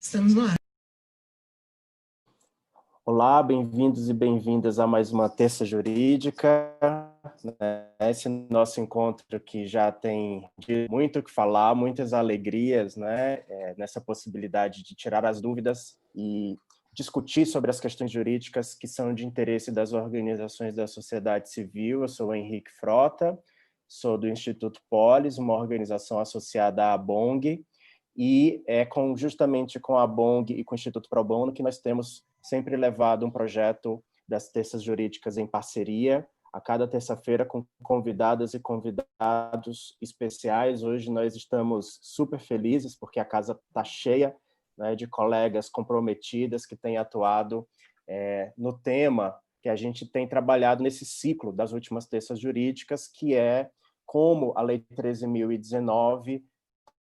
Estamos no ar. Olá, bem-vindos e bem-vindas a mais uma Terça Jurídica. Esse nosso encontro que já tem muito o que falar, muitas alegrias, né? Nessa possibilidade de tirar as dúvidas e discutir sobre as questões jurídicas que são de interesse das organizações da sociedade civil. Eu sou o Henrique Frota, sou do Instituto Polis, uma organização associada à BONG, e justamente com a BONG e com o Instituto Pro Bono que nós temos sempre levado um projeto das terças jurídicas em parceria, a cada terça-feira com convidadas e convidados especiais. Hoje nós estamos super felizes porque a casa está cheia, né, de colegas comprometidas que têm atuado no tema que a gente tem trabalhado nesse ciclo das últimas terças jurídicas, que é como a Lei 13.019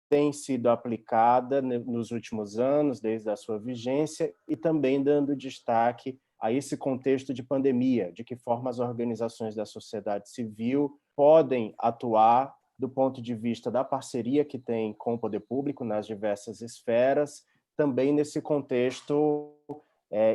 tem sido aplicada nos últimos anos, desde a sua vigência, e também dando destaque a esse contexto de pandemia, de que forma as organizações da sociedade civil podem atuar do ponto de vista da parceria que tem com o poder público nas diversas esferas, também nesse contexto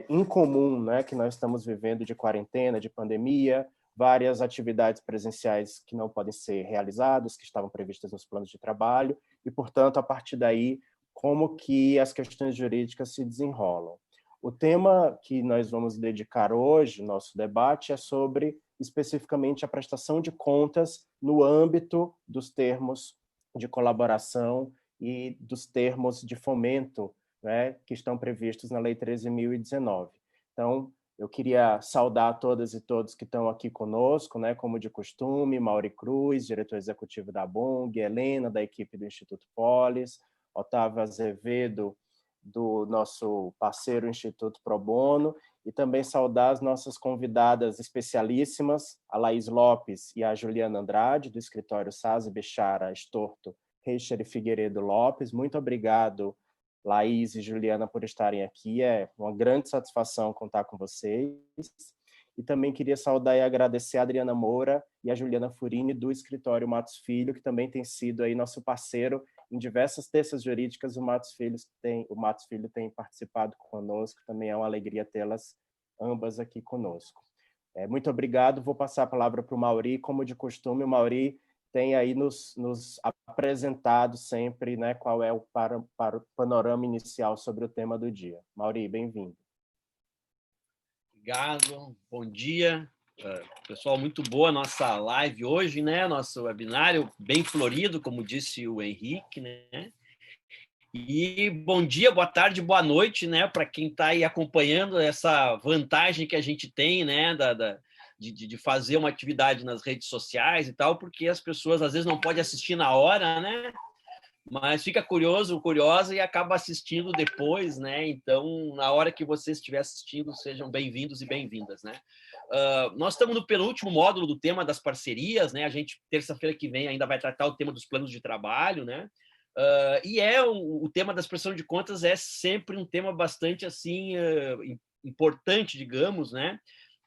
incomum, né, que nós estamos vivendo de quarentena, de pandemia, várias atividades presenciais que não podem ser realizadas, que estavam previstas nos planos de trabalho, e, portanto, a partir daí, como que as questões jurídicas se desenrolam. O tema que nós vamos dedicar hoje, nosso debate, é sobre, especificamente, a prestação de contas no âmbito dos termos de colaboração e dos termos de fomento, né, que estão previstos na Lei 13.019. Então, eu queria saudar todas e todos que estão aqui conosco, né, como de costume, Mauri Cruz, diretor executivo da BONG, Helena, da equipe do Instituto Polis, Otávio Azevedo, do nosso parceiro Instituto Pro Bono, e também saudar as nossas convidadas especialíssimas, a Laís Lopes e a Juliana Andrade, do escritório Sazzi Bechara Estorto Reicher e Figueiredo Lopes. Muito obrigado, Laís e Juliana, por estarem aqui. É uma grande satisfação contar com vocês. E também queria saudar e agradecer a Adriana Moura e a Juliana Furini, do escritório Matos Filho, que também tem sido aí nosso parceiro em diversas terças jurídicas. O Matos Filho tem participado conosco, também é uma alegria tê-las ambas aqui conosco. Muito obrigado. Vou passar a palavra para o Mauri. Como de costume, o Mauri tem aí nos apresentado sempre, né, qual é o panorama inicial sobre o tema do dia. Mauri, bem-vindo. Obrigado, bom dia. Pessoal, muito boa a nossa live hoje, né? Nosso webinário bem florido, como disse o Henrique, né? E bom dia, boa tarde, boa noite, né? Para quem está aí acompanhando essa vantagem que a gente tem, né? De fazer uma atividade nas redes sociais e tal, porque as pessoas às vezes não podem assistir na hora, né? Mas fica curioso, curiosa e acaba assistindo depois, né? Então, na hora que você estiver assistindo, sejam bem-vindos e bem-vindas, né? Nós estamos no penúltimo módulo do tema das parcerias, né? A gente, terça-feira que vem, ainda vai tratar o tema dos planos de trabalho, né? O tema das prestações de contas é sempre um tema bastante, assim, importante, digamos, né?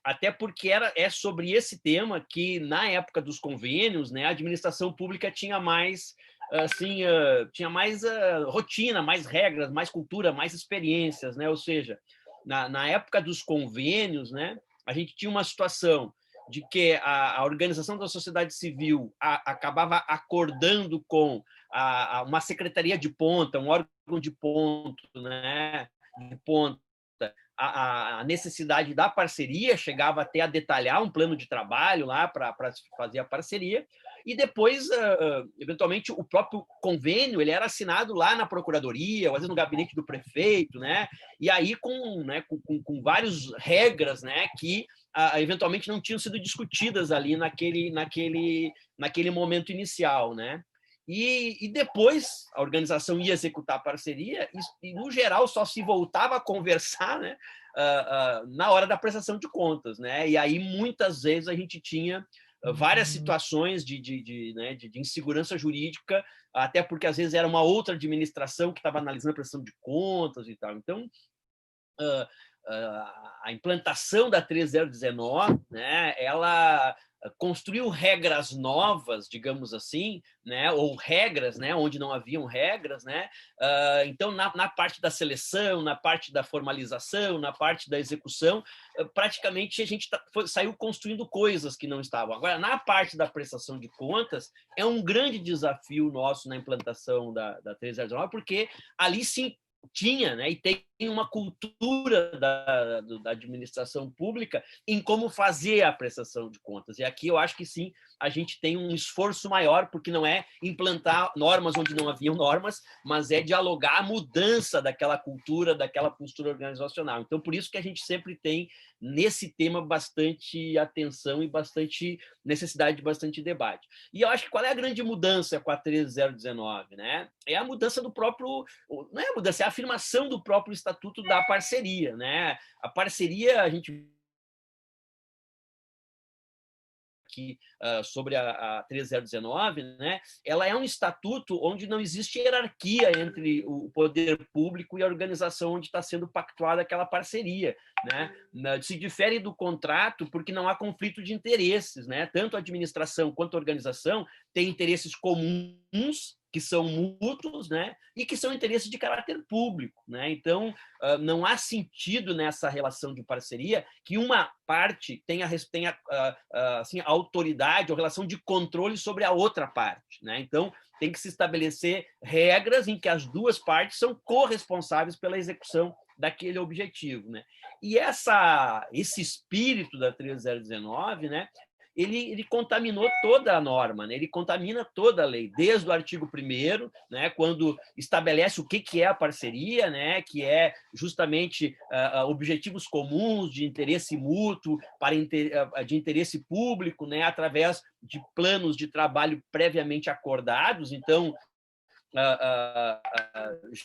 Até porque é sobre esse tema que, na época dos convênios, né, a administração pública tinha mais assim, tinha mais rotina, mais regras, mais cultura, mais experiências, né? Ou seja, na época dos convênios, né, a gente tinha uma situação de que a organização da sociedade civil acabava acordando com uma secretaria de ponta, um órgão de ponto, né, de ponta, a necessidade da parceria, chegava até a detalhar um plano de trabalho lá para fazer a parceria, e depois, eventualmente, o próprio convênio ele era assinado lá na procuradoria, ou às vezes no gabinete do prefeito, né? E aí com várias regras, né, que eventualmente não tinham sido discutidas ali naquele momento inicial, né? E depois a organização ia executar a parceria e, no geral, só se voltava a conversar, né, na hora da prestação de contas, né? E aí, muitas vezes, a gente tinha várias situações né, de insegurança jurídica, até porque, às vezes, era uma outra administração que estava analisando a prestação de contas e tal. Então, a implantação da 3019, né, ela construiu regras novas, digamos assim, né, ou regras, né, onde não haviam regras, né. Então, na parte da seleção, na parte da formalização, na parte da execução, praticamente a gente saiu construindo coisas que não estavam. Agora, na parte da prestação de contas, é um grande desafio nosso na implantação da 3019, porque ali sim tinha, né, e tem uma cultura da administração pública em como fazer a prestação de contas. E aqui eu acho que sim, a gente tem um esforço maior, porque não é implantar normas onde não haviam normas, mas é dialogar a mudança daquela cultura, daquela postura organizacional. Então, por isso que a gente sempre tem, nesse tema, bastante atenção e bastante necessidade de bastante debate. E eu acho que qual é a grande mudança com a 13019, né? É a mudança do próprio... Não é a mudança, é a afirmação do próprio Estatuto da Parceria, né? A parceria, a gente aqui sobre a 13019, né? Ela é um estatuto onde não existe hierarquia entre o poder público e a organização onde está sendo pactuada aquela parceria, né? Se difere do contrato porque não há conflito de interesses, né? Tanto a administração quanto a organização têm interesses comuns que são mútuos, né, e que são interesses de caráter público, né? Então, não há sentido nessa relação de parceria que uma parte tenha assim, autoridade ou relação de controle sobre a outra parte, né? Então, tem que se estabelecer regras em que as duas partes são corresponsáveis pela execução daquele objetivo, né? E esse espírito da 13019, né, ele contaminou toda a norma, né? Ele contamina toda a lei, desde o artigo 1º, né, quando estabelece o que é a parceria, né, que é justamente objetivos comuns de interesse mútuo, de interesse público, né, através de planos de trabalho previamente acordados. Então,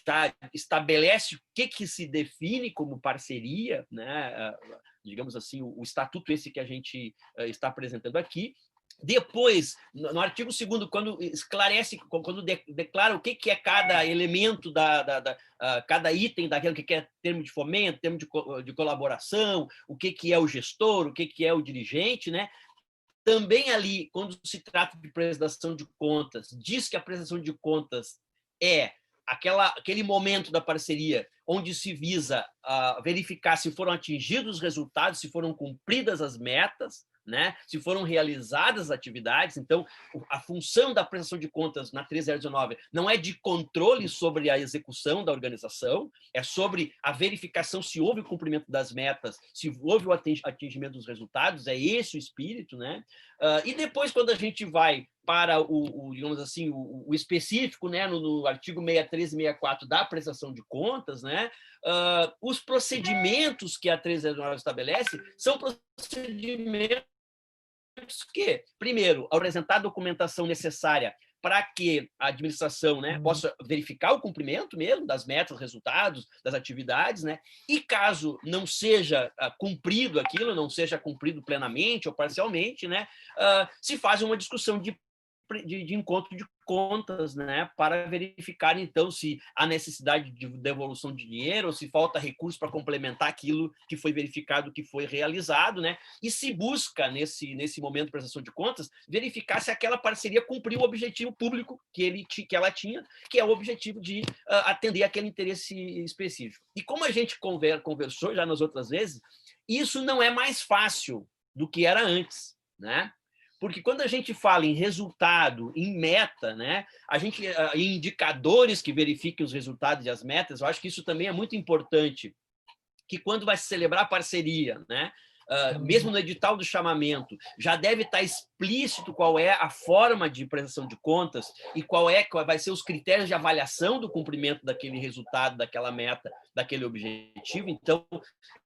já estabelece o que se define como parceria, né? Digamos assim, o estatuto esse que a gente está apresentando aqui. Depois, no artigo 2º, quando esclarece, quando declara o que é cada elemento, cada item daquilo, o que é termo de fomento, termo de colaboração, o que é o gestor, o que é o dirigente, né? Também ali, quando se trata de prestação de contas, diz que a prestação de contas é aquele momento da parceria onde se visa verificar se foram atingidos os resultados, se foram cumpridas as metas, né? Se foram realizadas as atividades. Então, a função da prestação de contas na 13019 não é de controle sobre a execução da organização, é sobre a verificação se houve o cumprimento das metas, se houve o atingimento dos resultados, é esse o espírito, né? E depois, quando a gente vai para digamos assim, o específico, né, no artigo 63 e 64 da prestação de contas, né, os procedimentos que a 319 estabelece são procedimentos que, primeiro, apresentar a documentação necessária para que a administração, né, possa verificar o cumprimento mesmo das metas, resultados, das atividades, né? E caso não seja cumprido aquilo, não seja cumprido plenamente ou parcialmente, né, se faz uma discussão de encontro de contas, né, para verificar, então, se há necessidade de devolução de dinheiro ou se falta recurso para complementar aquilo que foi verificado, que foi realizado, né, e se busca, nesse momento de prestação de contas, verificar se aquela parceria cumpriu o objetivo público que ela tinha, que é o objetivo de atender aquele interesse específico. E como a gente conversou já nas outras vezes, isso não é mais fácil do que era antes, né? Porque quando a gente fala em resultado, em meta, né, em indicadores que verifiquem os resultados e as metas, eu acho que isso também é muito importante, que quando vai se celebrar a parceria, né, mesmo no edital do chamamento, já deve estar explícito qual é a forma de prestação de contas e qual vai ser os critérios de avaliação do cumprimento daquele resultado, daquela meta, daquele objetivo. Então,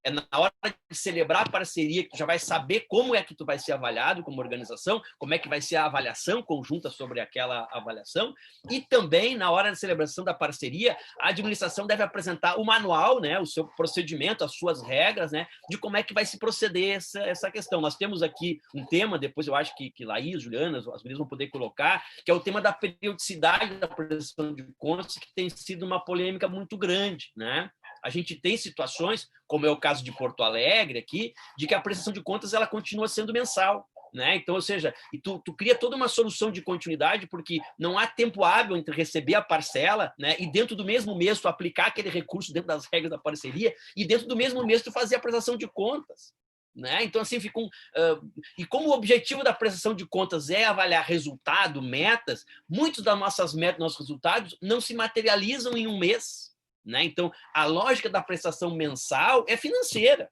é na hora de celebrar a parceria que tu já vai saber como é que tu vai ser avaliado como organização, como é que vai ser a avaliação conjunta sobre aquela avaliação, e também na hora da celebração da parceria, a administração deve apresentar o manual, né, o seu procedimento, as suas regras, né, de como é que vai se proceder essa questão. Nós temos aqui um tema, depois eu acho que Laís, Juliana, as meninas vão poder colocar, que é o tema da periodicidade da prestação de contas, que tem sido uma polêmica muito grande, né? A gente tem situações, como é o caso de Porto Alegre aqui, de que a prestação de contas ela continua sendo mensal, né? Então, ou seja, e tu cria toda uma solução de continuidade, porque não há tempo hábil entre receber a parcela, né, e dentro do mesmo mês tu aplicar aquele recurso dentro das regras da parceria, e dentro do mesmo mês tu fazer a prestação de contas, né? Então, assim, e como o objetivo da prestação de contas é avaliar resultado, metas, muitos das nossas metas, nossos resultados, não se materializam em um mês, né? Então, a lógica da prestação mensal é financeira,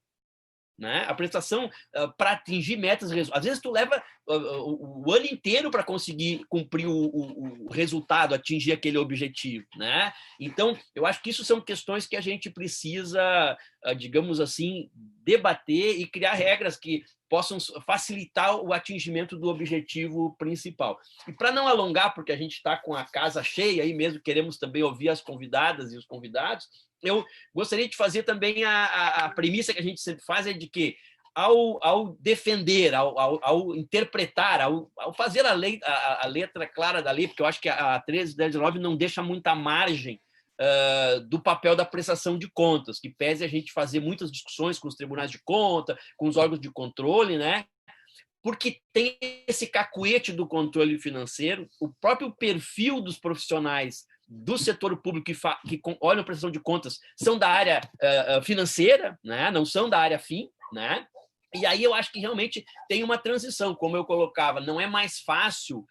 né? A prestação para atingir metas, às vezes tu leva o ano inteiro para conseguir cumprir o resultado, atingir aquele objetivo, né? Então, eu acho que isso são questões que a gente precisa, digamos assim, debater e criar regras que possam facilitar o atingimento do objetivo principal. E para não alongar, porque a gente está com a casa cheia aí mesmo, queremos também ouvir as convidadas e os convidados, eu gostaria de fazer também a premissa que a gente sempre faz é de que, ao defender, ao interpretar, ao fazer a letra clara da lei, porque eu acho que a 13.10.19 não deixa muita margem do papel da prestação de contas, que pese a gente fazer muitas discussões com os tribunais de conta, com os órgãos de controle, né? Porque tem esse cacuete do controle financeiro, o próprio perfil dos profissionais do setor público que olham a prestação de contas são da área financeira, né? Não são da área fim, né? E aí eu acho que realmente tem uma transição, como eu colocava, não é mais fácil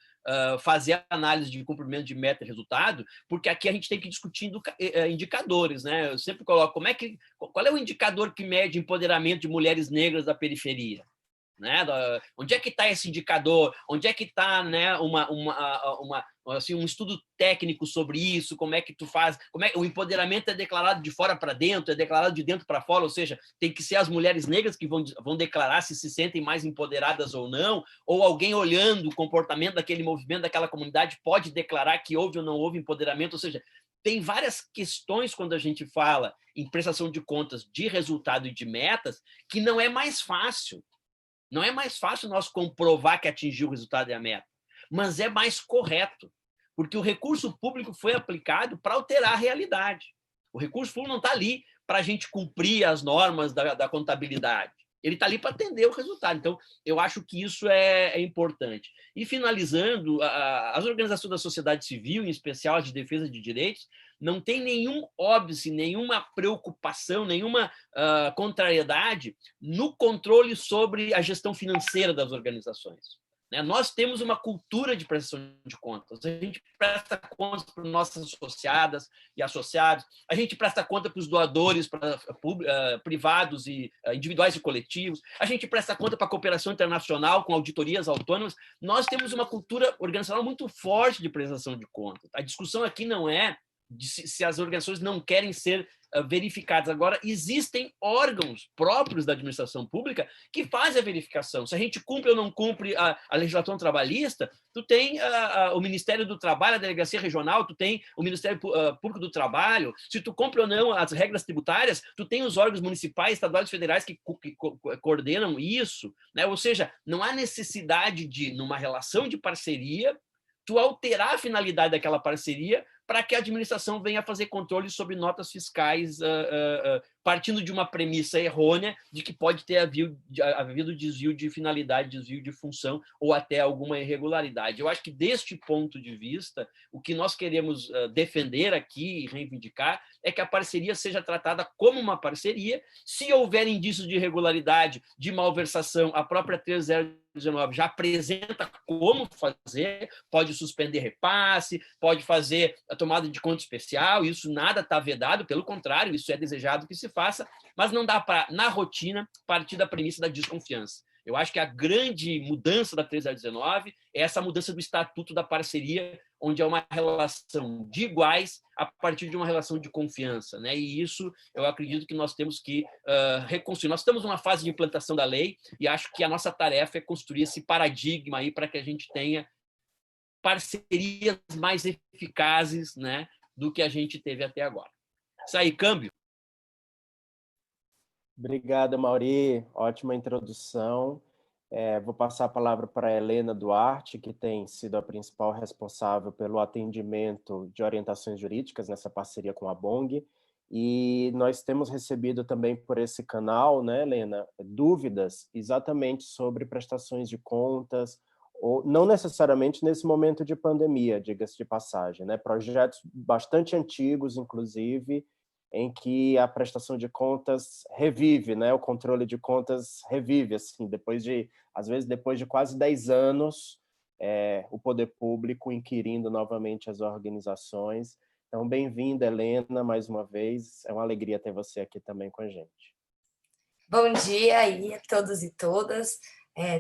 fazer a análise de cumprimento de meta e resultado, porque aqui a gente tem que discutir indicadores, né? Eu sempre coloco qual é o indicador que mede empoderamento de mulheres negras da periferia? Né? Onde é que está esse indicador? Onde é que está, né, assim, um estudo técnico sobre isso? Como é que tu faz? O empoderamento é declarado de fora para dentro? É declarado de dentro para fora? Ou seja, tem que ser as mulheres negras que vão declarar se sentem mais empoderadas ou não? Ou alguém olhando o comportamento daquele movimento, daquela comunidade, pode declarar que houve ou não houve empoderamento? Ou seja, tem várias questões quando a gente fala em prestação de contas de resultado e de metas que não é mais fácil. Não é mais fácil nós comprovar que atingiu o resultado e a meta, mas é mais correto, porque o recurso público foi aplicado para alterar a realidade. O recurso público não está ali para a gente cumprir as normas da contabilidade. Ele está ali para atender o resultado. Então, eu acho que isso é importante. E, finalizando, as organizações da sociedade civil, em especial as de defesa de direitos, não tem nenhum óbice, nenhuma preocupação, nenhuma contrariedade no controle sobre a gestão financeira das organizações. Nós temos uma cultura de prestação de contas. A gente presta contas para nossas associadas e associados, a gente presta conta para os doadores privados e individuais e coletivos, a gente presta conta para a cooperação internacional com auditorias autônomas. Nós temos uma cultura organizacional muito forte de prestação de contas. A discussão aqui não é se as organizações não querem ser verificadas. Agora, existem órgãos próprios da administração pública que fazem a verificação. Se a gente cumpre ou não cumpre a legislação trabalhista, tu tem o Ministério do Trabalho, a Delegacia Regional, tu tem o Ministério Público do Trabalho. Se tu cumpre ou não as regras tributárias, tu tem os órgãos municipais, estaduais e federais que coordenam isso, né? Ou seja, não há necessidade de, numa relação de parceria, tu alterar a finalidade daquela parceria para que a administração venha fazer controle sobre notas fiscais, partindo de uma premissa errônea de que pode ter havido desvio de finalidade, desvio de função ou até alguma irregularidade. Eu acho que, deste ponto de vista, o que nós queremos defender aqui e reivindicar é que a parceria seja tratada como uma parceria. Se houver indícios de irregularidade, de malversação, a própria 13.019 já apresenta como fazer, pode suspender repasse, pode fazer a tomada de conta especial, isso nada está vedado, pelo contrário, isso é desejado que se faça, mas não dá para, na rotina, partir da premissa da desconfiança. Eu acho que a grande mudança da 13.019 é essa mudança do estatuto da parceria, onde é uma relação de iguais a partir de uma relação de confiança, né? E isso eu acredito que nós temos que reconstruir. Nós estamos numa fase de implantação da lei e acho que a nossa tarefa é construir esse paradigma aí para que a gente tenha parcerias mais eficazes, né, do que a gente teve até agora. Isso aí, câmbio. Obrigado, Mauri. Ótima introdução. Vou passar a palavra para a Helena Duarte, que tem sido a principal responsável pelo atendimento de orientações jurídicas nessa parceria com a BONG, E nós temos recebido também por esse canal, né, Helena, dúvidas exatamente sobre prestações de contas, ou não necessariamente nesse momento de pandemia, diga-se de passagem, né, projetos bastante antigos, inclusive, em que a prestação de contas revive, né, o controle de contas revive, assim, às vezes depois de quase 10 anos, o poder público inquirindo novamente as organizações. Então, bem-vinda, Helena, mais uma vez. É uma alegria ter você aqui também com a gente. Bom dia aí a todos e todas,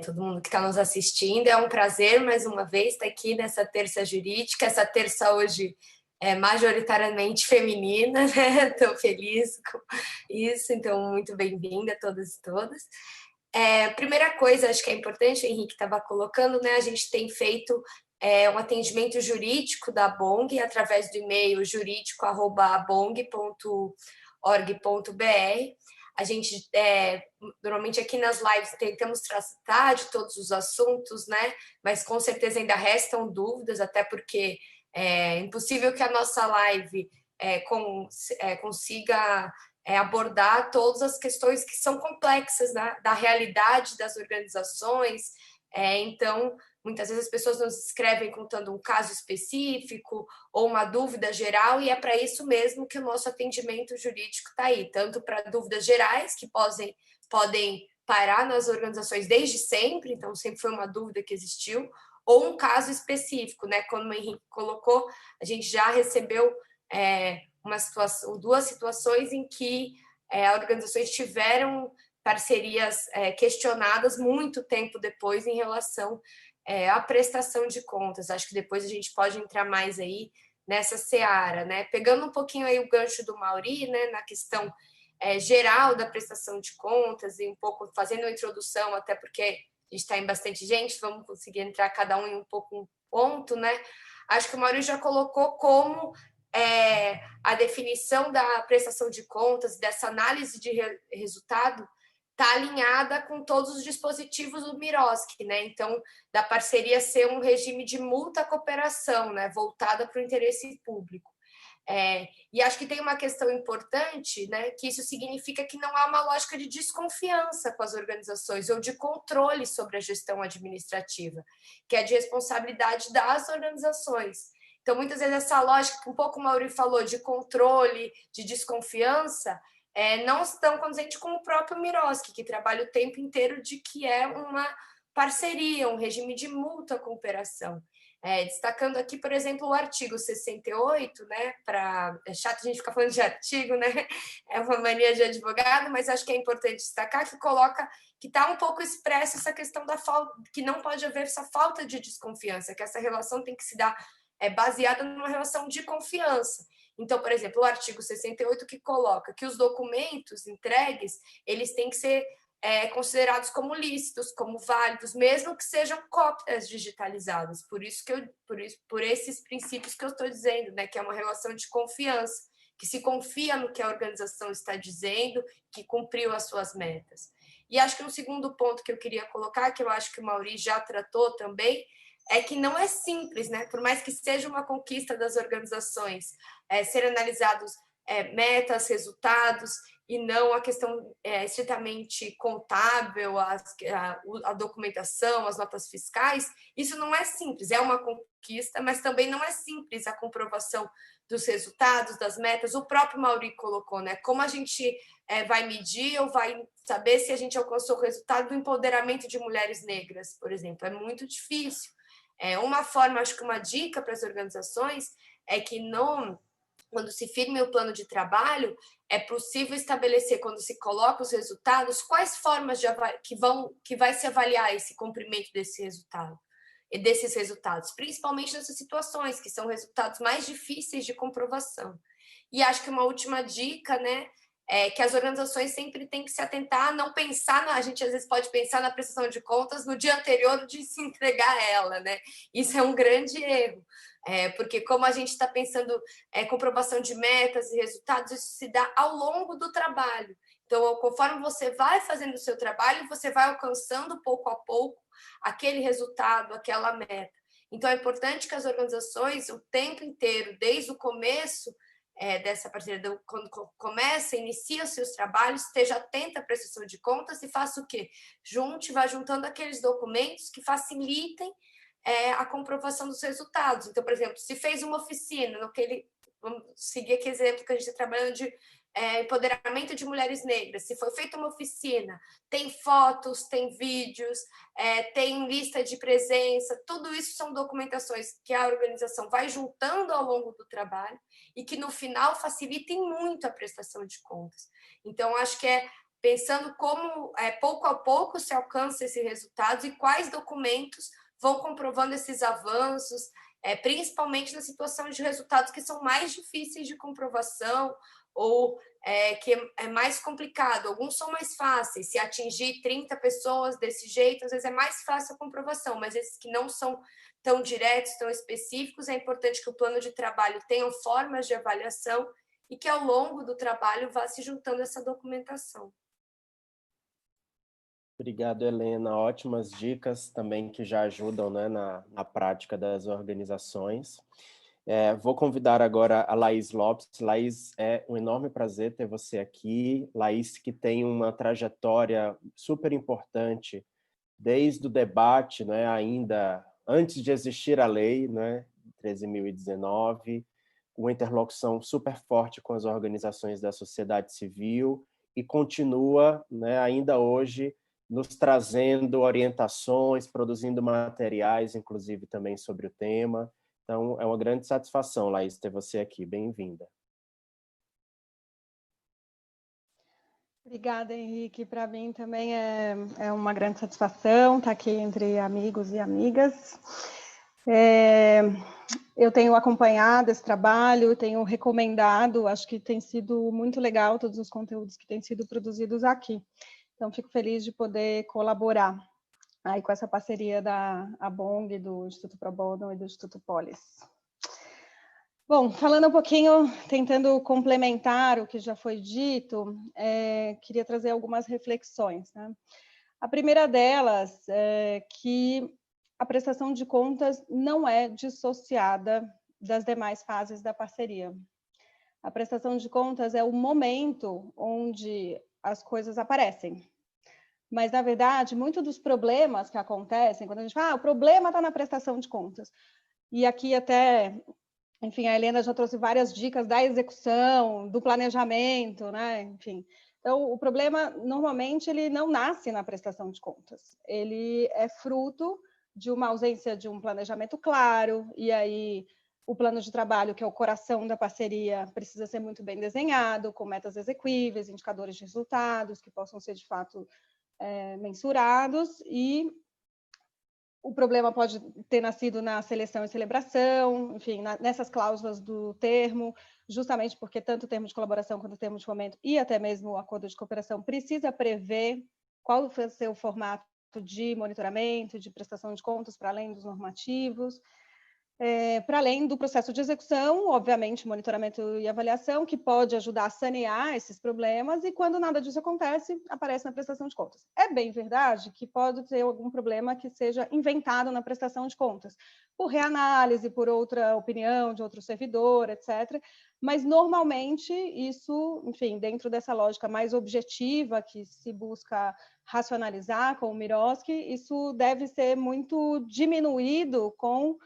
todo mundo que está nos assistindo. É um prazer, mais uma vez, estar aqui nessa terça jurídica. Essa terça hoje é majoritariamente feminina, né? Estou feliz com isso, então muito bem-vinda a todas e todas. Primeira coisa, acho que é importante, o Henrique estava colocando, né? A gente tem feito um atendimento jurídico da Bong através do e-mail jurídico@bong.org.br. A gente, normalmente aqui nas lives, tentamos tratar de todos os assuntos, né? Mas com certeza ainda restam dúvidas, até porque é impossível que a nossa live consiga abordar todas as questões que são complexas, né, da realidade das organizações. Então, muitas vezes as pessoas nos escrevem contando um caso específico ou uma dúvida geral, e é para isso mesmo que o nosso atendimento jurídico está aí, tanto para dúvidas gerais, que podem parar nas organizações desde sempre, então sempre foi uma dúvida que existiu, ou um caso específico, né? Como o Henrique colocou, a gente já recebeu duas situações em que organizações tiveram parcerias questionadas muito tempo depois em relação à prestação de contas. Acho que depois a gente pode entrar mais aí nessa seara, né? Pegando um pouquinho aí o gancho do Mauri, né, na questão geral da prestação de contas e um pouco fazendo uma introdução, até porque a gente está em bastante gente, vamos conseguir entrar cada um em um ponto, né? Acho que o Mauri já colocou como a definição da prestação de contas, dessa análise de resultado, está alinhada com todos os dispositivos do MIROSC, né? Então, da parceria ser um regime de multa-cooperação, né? Voltada para o interesse público. E acho que tem uma questão importante, né? Que isso significa que não há uma lógica de desconfiança com as organizações ou de controle sobre a gestão administrativa, que é de responsabilidade das organizações. Então, muitas vezes, essa lógica que um pouco o Mauri falou de controle, de desconfiança, não estão condizentes com o próprio MIROSC, que trabalha o tempo inteiro de que é uma parceria, um regime de multa-cooperação. Destacando aqui, por exemplo, o artigo 68, né? É chato a gente ficar falando de artigo, né? É uma mania de advogado, mas acho que é importante destacar que coloca que está um pouco expressa essa questão da falta, que não pode haver essa falta de desconfiança, que essa relação tem que se dar baseada numa relação de confiança. Então, por exemplo, o artigo 68 que coloca que os documentos entregues, eles têm que ser considerados como lícitos, como válidos, mesmo que sejam cópias digitalizadas. Por esses princípios que eu estou dizendo, né, que é uma relação de confiança, que se confia no que a organização está dizendo, que cumpriu as suas metas. E acho que um segundo ponto que eu queria colocar, que eu acho que o Mauri já tratou também, é que não é simples, né? Por mais que seja uma conquista das organizações, ser analisados metas, resultados, e não a questão estritamente contábil, a documentação, as notas fiscais, isso não é simples, é uma conquista, mas também não é simples a comprovação dos resultados, das metas. O próprio Mauri colocou, né? Como a gente vai medir ou vai saber se a gente alcançou o resultado do empoderamento de mulheres negras, por exemplo? É muito difícil. Uma forma, acho que uma dica para as organizações é que quando se firme o plano de trabalho, é possível estabelecer, quando se coloca os resultados, quais formas que vai se avaliar esse cumprimento desse resultado, desses resultados, principalmente nessas situações, que são resultados mais difíceis de comprovação. E acho que uma última dica, né, que as organizações sempre têm que se atentar a não pensar, a gente às vezes pode pensar na prestação de contas no dia anterior de se entregar a ela, né? Isso é um grande erro, porque como a gente está pensando comprovação de metas e resultados, isso se dá ao longo do trabalho. Então, conforme você vai fazendo o seu trabalho, você vai alcançando pouco a pouco aquele resultado, aquela meta. Então, é importante que as organizações, o tempo inteiro, desde o começo, dessa parceria, quando começa, inicia os seus trabalhos, esteja atenta à prestação de contas e faça o quê? Vá juntando aqueles documentos que facilitem a comprovação dos resultados. Então, por exemplo, se fez uma oficina, vamos seguir aqui o exemplo que a gente está trabalhando de empoderamento de mulheres negras. Se foi feita uma oficina, tem fotos, tem vídeos, tem lista de presença, tudo isso são documentações que a organização vai juntando ao longo do trabalho e que no final facilitem muito a prestação de contas. Então, acho que pensando como pouco a pouco se alcança esses resultados e quais documentos vão comprovando esses avanços, principalmente na situação de resultados que são mais difíceis de comprovação ou que é mais complicado. Alguns são mais fáceis. Se atingir 30 pessoas desse jeito, às vezes é mais fácil a comprovação, mas esses que não são tão diretos, tão específicos, é importante que o plano de trabalho tenha formas de avaliação e que ao longo do trabalho vá se juntando essa documentação. Obrigado, Helena. Ótimas dicas também que já ajudam, né, na prática das organizações. Vou convidar agora a Laís Lopes. Laís, é um enorme prazer ter você aqui. Laís, que tem uma trajetória super importante desde o debate, né, ainda antes de existir a lei, né, 13.019, uma interlocução super forte com as organizações da sociedade civil e continua, né, ainda hoje, nos trazendo orientações, produzindo materiais, inclusive também sobre o tema. Então, é uma grande satisfação, Laís, ter você aqui. Bem-vinda. Obrigada, Henrique. Para mim também é uma grande satisfação estar aqui entre amigos e amigas. Eu tenho acompanhado esse trabalho, tenho recomendado, acho que tem sido muito legal todos os conteúdos que têm sido produzidos aqui. Então, fico feliz de poder colaborar aí com essa parceria da ABONG, do Instituto Pro Bono e do Instituto Polis. Bom, falando um pouquinho, tentando complementar o que já foi dito, queria trazer algumas reflexões, né? A primeira delas é que a prestação de contas não é dissociada das demais fases da parceria. A prestação de contas é o momento onde as coisas aparecem. Mas, na verdade, muitos dos problemas que acontecem, quando a gente fala, o problema está na prestação de contas. E aqui até, enfim, a Helena já trouxe várias dicas da execução, do planejamento, né? Enfim. Então, o problema, normalmente, ele não nasce na prestação de contas. Ele é fruto de uma ausência de um planejamento claro, e aí o plano de trabalho, que é o coração da parceria, precisa ser muito bem desenhado, com metas exequíveis, indicadores de resultados, que possam ser, de fato, mensurados, e o problema pode ter nascido na seleção e celebração, enfim, nessas cláusulas do termo, justamente porque tanto o termo de colaboração quanto o termo de fomento e até mesmo o acordo de cooperação precisa prever qual vai ser o formato de monitoramento, de prestação de contas, para além dos normativos, para além do processo de execução, obviamente, monitoramento e avaliação, que pode ajudar a sanear esses problemas, e quando nada disso acontece, aparece na prestação de contas. É bem verdade que pode ter algum problema que seja inventado na prestação de contas, por reanálise, por outra opinião de outro servidor, etc., mas, normalmente, isso, enfim, dentro dessa lógica mais objetiva, que se busca racionalizar com o Miroski, isso deve ser muito diminuído com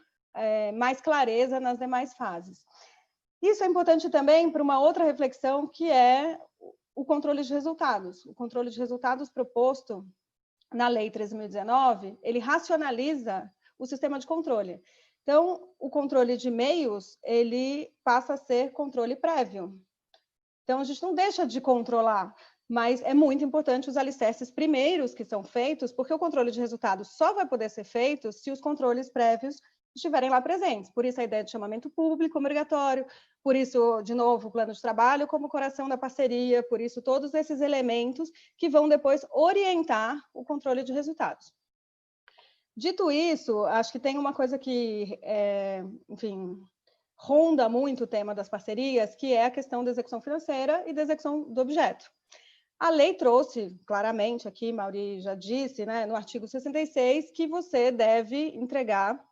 mais clareza nas demais fases. Isso é importante também para uma outra reflexão, que é o controle de resultados. O controle de resultados proposto na Lei 13.019, ele racionaliza o sistema de controle. Então, o controle de meios, ele passa a ser controle prévio. Então, a gente não deixa de controlar, mas é muito importante os alicerces primeiros que são feitos, porque o controle de resultados só vai poder ser feito se os controles prévios estiverem lá presentes. Por isso a ideia de chamamento público obrigatório, por isso, de novo, o plano de trabalho como coração da parceria, por isso todos esses elementos que vão depois orientar o controle de resultados. Dito isso, acho que tem uma coisa que, enfim, ronda muito o tema das parcerias, que é a questão da execução financeira e da execução do objeto. A lei trouxe claramente aqui, Mauri já disse, né, no artigo 66, que você deve entregar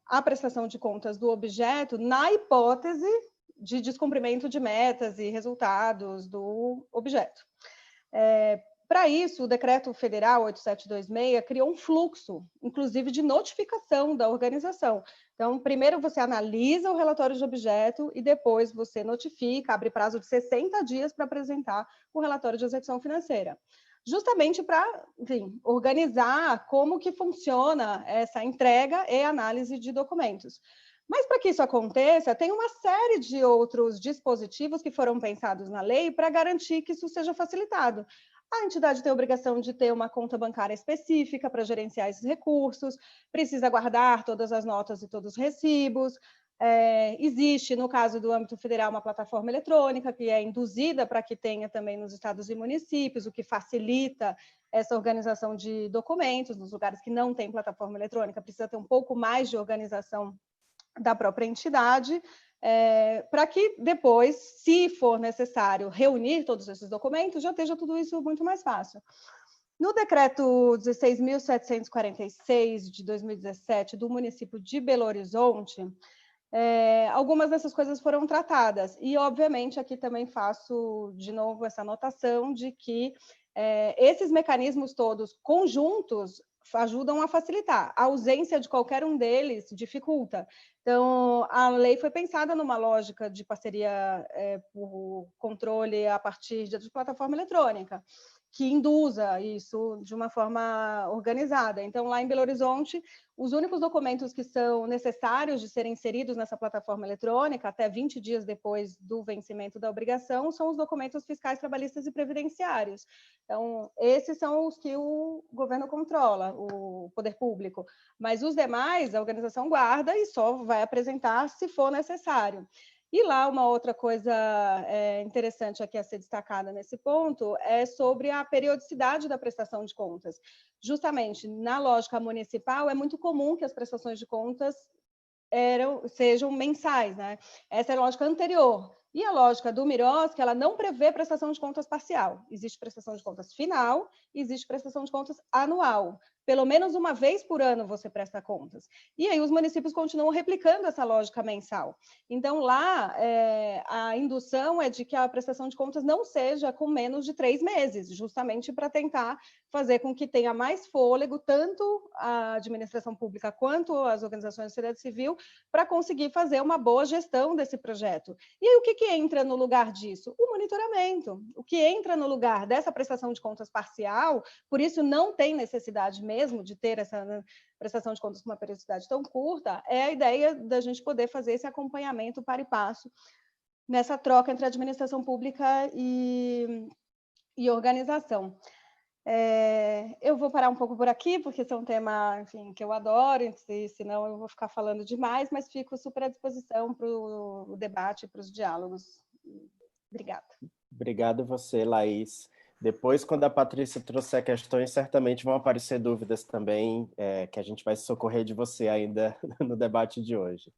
a prestação de contas do objeto na hipótese de descumprimento de metas e resultados do objeto. Para isso, o Decreto Federal 8726 criou um fluxo, inclusive de notificação da organização. Então, primeiro você analisa o relatório de objeto e depois você notifica, abre prazo de 60 dias para apresentar o relatório de execução financeira. Justamente para, enfim, organizar como que funciona essa entrega e análise de documentos. Mas para que isso aconteça, tem uma série de outros dispositivos que foram pensados na lei para garantir que isso seja facilitado. A entidade tem a obrigação de ter uma conta bancária específica para gerenciar esses recursos, precisa guardar todas as notas e todos os recibos. Existe, no caso do âmbito federal, uma plataforma eletrônica que é induzida para que tenha também nos estados e municípios, o que facilita essa organização de documentos. Nos lugares que não tem plataforma eletrônica, precisa ter um pouco mais de organização da própria entidade, para que depois, se for necessário reunir todos esses documentos, já esteja tudo isso muito mais fácil. No decreto 16.746 de 2017 do município de Belo Horizonte, algumas dessas coisas foram tratadas. E, obviamente, aqui também faço, de novo, essa anotação de que esses mecanismos todos conjuntos ajudam a facilitar. A ausência de qualquer um deles dificulta. Então, a lei foi pensada numa lógica de parceria por controle a partir de plataforma eletrônica, que induza isso de uma forma organizada. Então, lá em Belo Horizonte, os únicos documentos que são necessários de serem inseridos nessa plataforma eletrônica, até 20 dias depois do vencimento da obrigação, são os documentos fiscais, trabalhistas e previdenciários. Então, esses são os que o governo controla, o poder público. Mas os demais, a organização guarda e só vai apresentar se for necessário. E lá, uma outra coisa interessante aqui a ser destacada nesse ponto é sobre a periodicidade da prestação de contas. Justamente, na lógica municipal, é muito comum que as prestações de contas sejam mensais, né? Essa é a lógica anterior. E a lógica do Miroski, ela não prevê prestação de contas parcial. Existe prestação de contas final e existe prestação de contas anual. Pelo menos uma vez por ano você presta contas. E aí os municípios continuam replicando essa lógica mensal. Então, lá, a indução é de que a prestação de contas não seja com menos de 3 meses, justamente para tentar fazer com que tenha mais fôlego, tanto a administração pública quanto as organizações da sociedade civil, para conseguir fazer uma boa gestão desse projeto. E aí, o que entra no lugar disso? O monitoramento. O que entra no lugar dessa prestação de contas parcial, por isso não tem necessidade mesmo de ter essa prestação de contas com uma periodicidade tão curta, é a ideia da gente poder fazer esse acompanhamento para e passo nessa troca entre administração pública e organização. Eu vou parar um pouco por aqui, porque esse é um tema, enfim, que eu adoro, e senão eu vou ficar falando demais, mas fico super à disposição para o debate, para os diálogos. Obrigada. Obrigado você, Laís. Depois, quando a Patrícia trouxer questões, certamente vão aparecer dúvidas também, que a gente vai socorrer de você ainda no debate de hoje.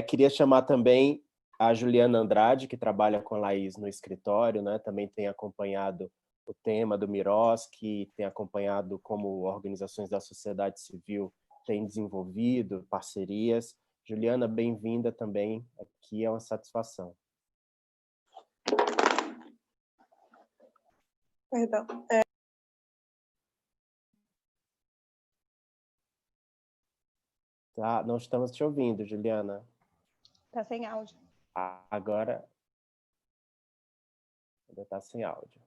Queria chamar também a Juliana Andrade, que trabalha com a Laís no escritório, né? Também tem acompanhado o tema do Miroski, tem acompanhado como organizações da sociedade civil têm desenvolvido parcerias. Juliana, bem-vinda também, aqui é uma satisfação. Perdão. Tá, não estamos te ouvindo, Juliana. Está sem áudio. Agora ainda está sem áudio.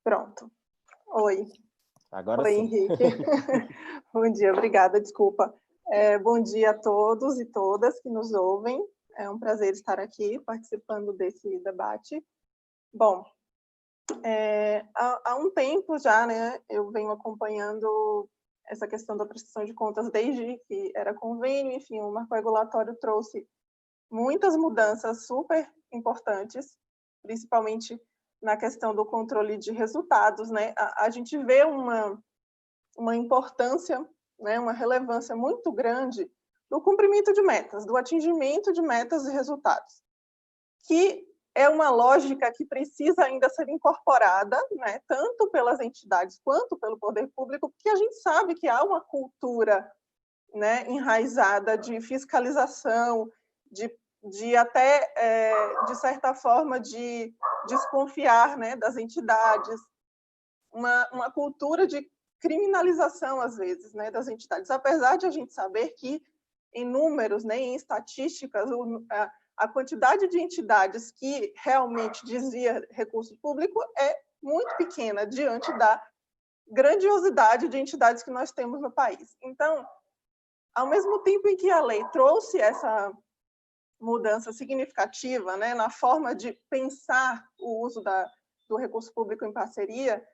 Pronto. Oi. Agora Oi, sim. Henrique. Bom dia, obrigada, desculpa. Bom dia a todos e todas que nos ouvem. É um prazer estar aqui participando desse debate. Bom, há um tempo já, né, eu venho acompanhando essa questão da prestação de contas desde que era convênio, enfim, o marco regulatório trouxe muitas mudanças super importantes, principalmente na questão do controle de resultados, né? A gente vê uma importância, né, uma relevância muito grande do cumprimento de metas, do atingimento de metas e resultados, que é uma lógica que precisa ainda ser incorporada, né, tanto pelas entidades quanto pelo poder público, porque a gente sabe que há uma cultura, né, enraizada de fiscalização, de até, de certa forma, de desconfiar, né, das entidades, uma cultura de criminalização, às vezes, né, das entidades, apesar de a gente saber que, em números, né, em estatísticas, a quantidade de entidades que realmente desvia recurso público é muito pequena diante da grandiosidade de entidades que nós temos no país. Então, ao mesmo tempo em que a lei trouxe essa mudança significativa, né, na forma de pensar o uso do recurso público em parceria,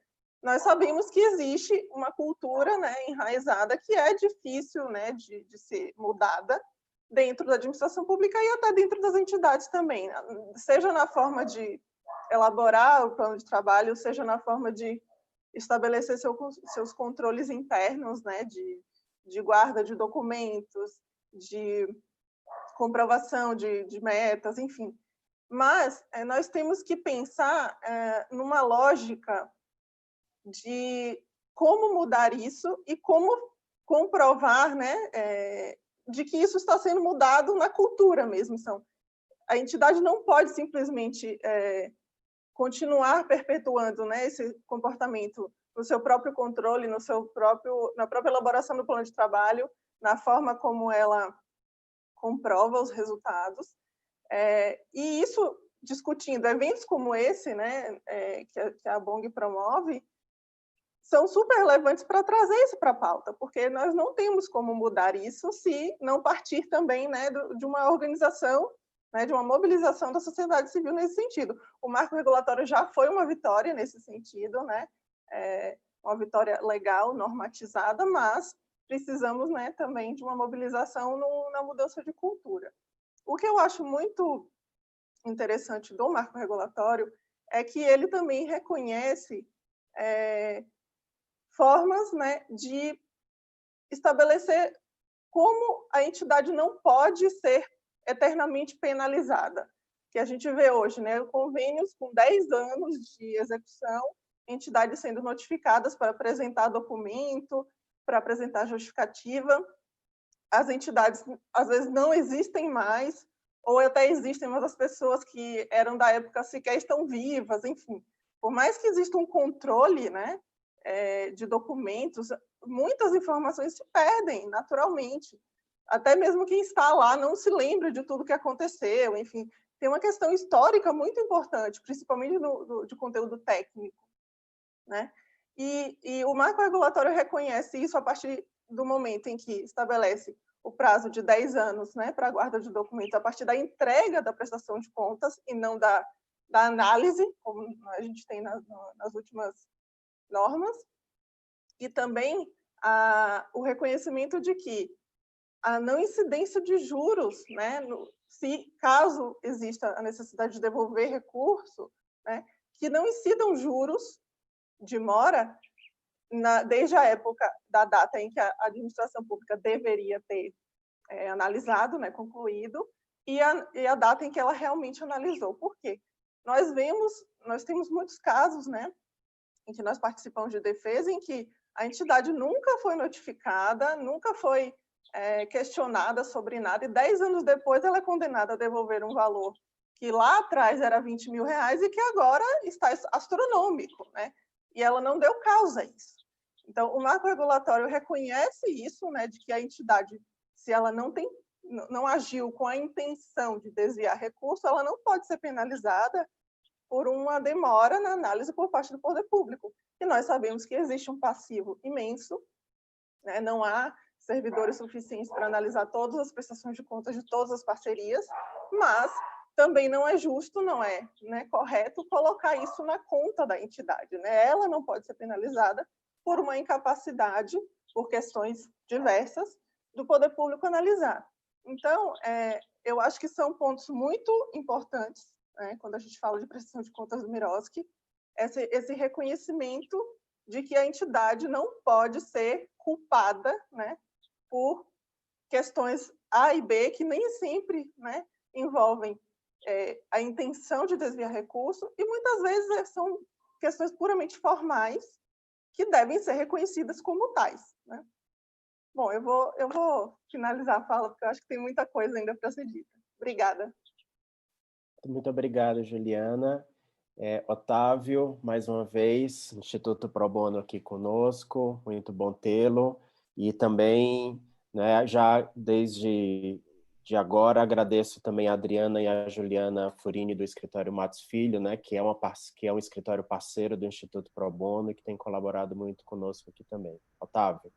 nós sabemos que existe uma cultura, né, enraizada que é difícil, né, de ser mudada dentro da administração pública e até dentro das entidades também, seja na forma de elaborar o plano de trabalho, seja na forma de estabelecer seus controles internos, né, de guarda de documentos, de comprovação de metas, enfim. Mas nós temos que pensar numa lógica de como mudar isso e como comprovar, né, de que isso está sendo mudado na cultura mesmo. A entidade não pode simplesmente continuar perpetuando, né, esse comportamento no seu próprio controle, na própria elaboração do plano de trabalho, na forma como ela comprova os resultados. E isso, discutindo eventos como esse, né, que a BONG promove, são super relevantes para trazer isso para a pauta, porque nós não temos como mudar isso se não partir também, né, de uma organização, né, de uma mobilização da sociedade civil nesse sentido. O marco regulatório já foi uma vitória nesse sentido, né, uma vitória legal, normatizada, mas precisamos, né, também de uma mobilização na mudança de cultura. O que eu acho muito interessante do marco regulatório é que ele também reconhece formas, né, de estabelecer como a entidade não pode ser eternamente penalizada. Que a gente vê hoje, né, convênios com 10 anos de execução, entidades sendo notificadas para apresentar documento, para apresentar justificativa. As entidades, às vezes, não existem mais, ou até existem, mas as pessoas que eram da época sequer estão vivas, enfim. Por mais que exista um controle, né, de documentos, muitas informações se perdem naturalmente. Até mesmo quem está lá não se lembra de tudo que aconteceu, enfim. Tem uma questão histórica muito importante, principalmente de conteúdo técnico, né? E o marco regulatório reconhece isso a partir do momento em que estabelece o prazo de 10 anos, né, para a guarda de documentos, a partir da entrega da prestação de contas e não da análise, como a gente tem nas últimas normas, e também o reconhecimento de que a não incidência de juros, né, caso exista a necessidade de devolver recurso, né, que não incidam juros de mora desde a época da data em que a administração pública deveria ter analisado, né, concluído, e a data em que ela realmente analisou. Por quê? Nós temos muitos casos, né, em que nós participamos de defesa, em que a entidade nunca foi notificada, nunca foi questionada sobre nada, e 10 anos depois ela é condenada a devolver um valor que lá atrás era R$20 mil e que agora está astronômico, né? E ela não deu causa a isso. Então, o marco regulatório reconhece isso, né, de que a entidade, se ela não agiu com a intenção de desviar recurso, ela não pode ser penalizada por uma demora na análise por parte do poder público. E nós sabemos que existe um passivo imenso, né? Não há servidores suficientes para analisar todas as prestações de contas de todas as parcerias, mas também não é justo, não é, né, correto colocar isso na conta da entidade, né? Ela não pode ser penalizada por uma incapacidade, por questões diversas, do poder público analisar. Então, eu acho que são pontos muito importantes, né, quando a gente fala de prestação de contas do Miroski, esse reconhecimento de que a entidade não pode ser culpada, né, por questões A e B que nem sempre, né, envolvem a intenção de desviar recurso, e muitas vezes são questões puramente formais que devem ser reconhecidas como tais, né? Bom, eu vou finalizar a fala, porque eu acho que tem muita coisa ainda para ser dita. Obrigada. Muito obrigado, Juliana. Otávio, mais uma vez, Instituto Pro Bono aqui conosco, muito bom tê-lo. E também, né, já desde agora, agradeço também a Adriana e a Juliana Furini do Escritório Matos Filho, né, que é um escritório parceiro do Instituto Pro Bono e que tem colaborado muito conosco aqui também. Otávio.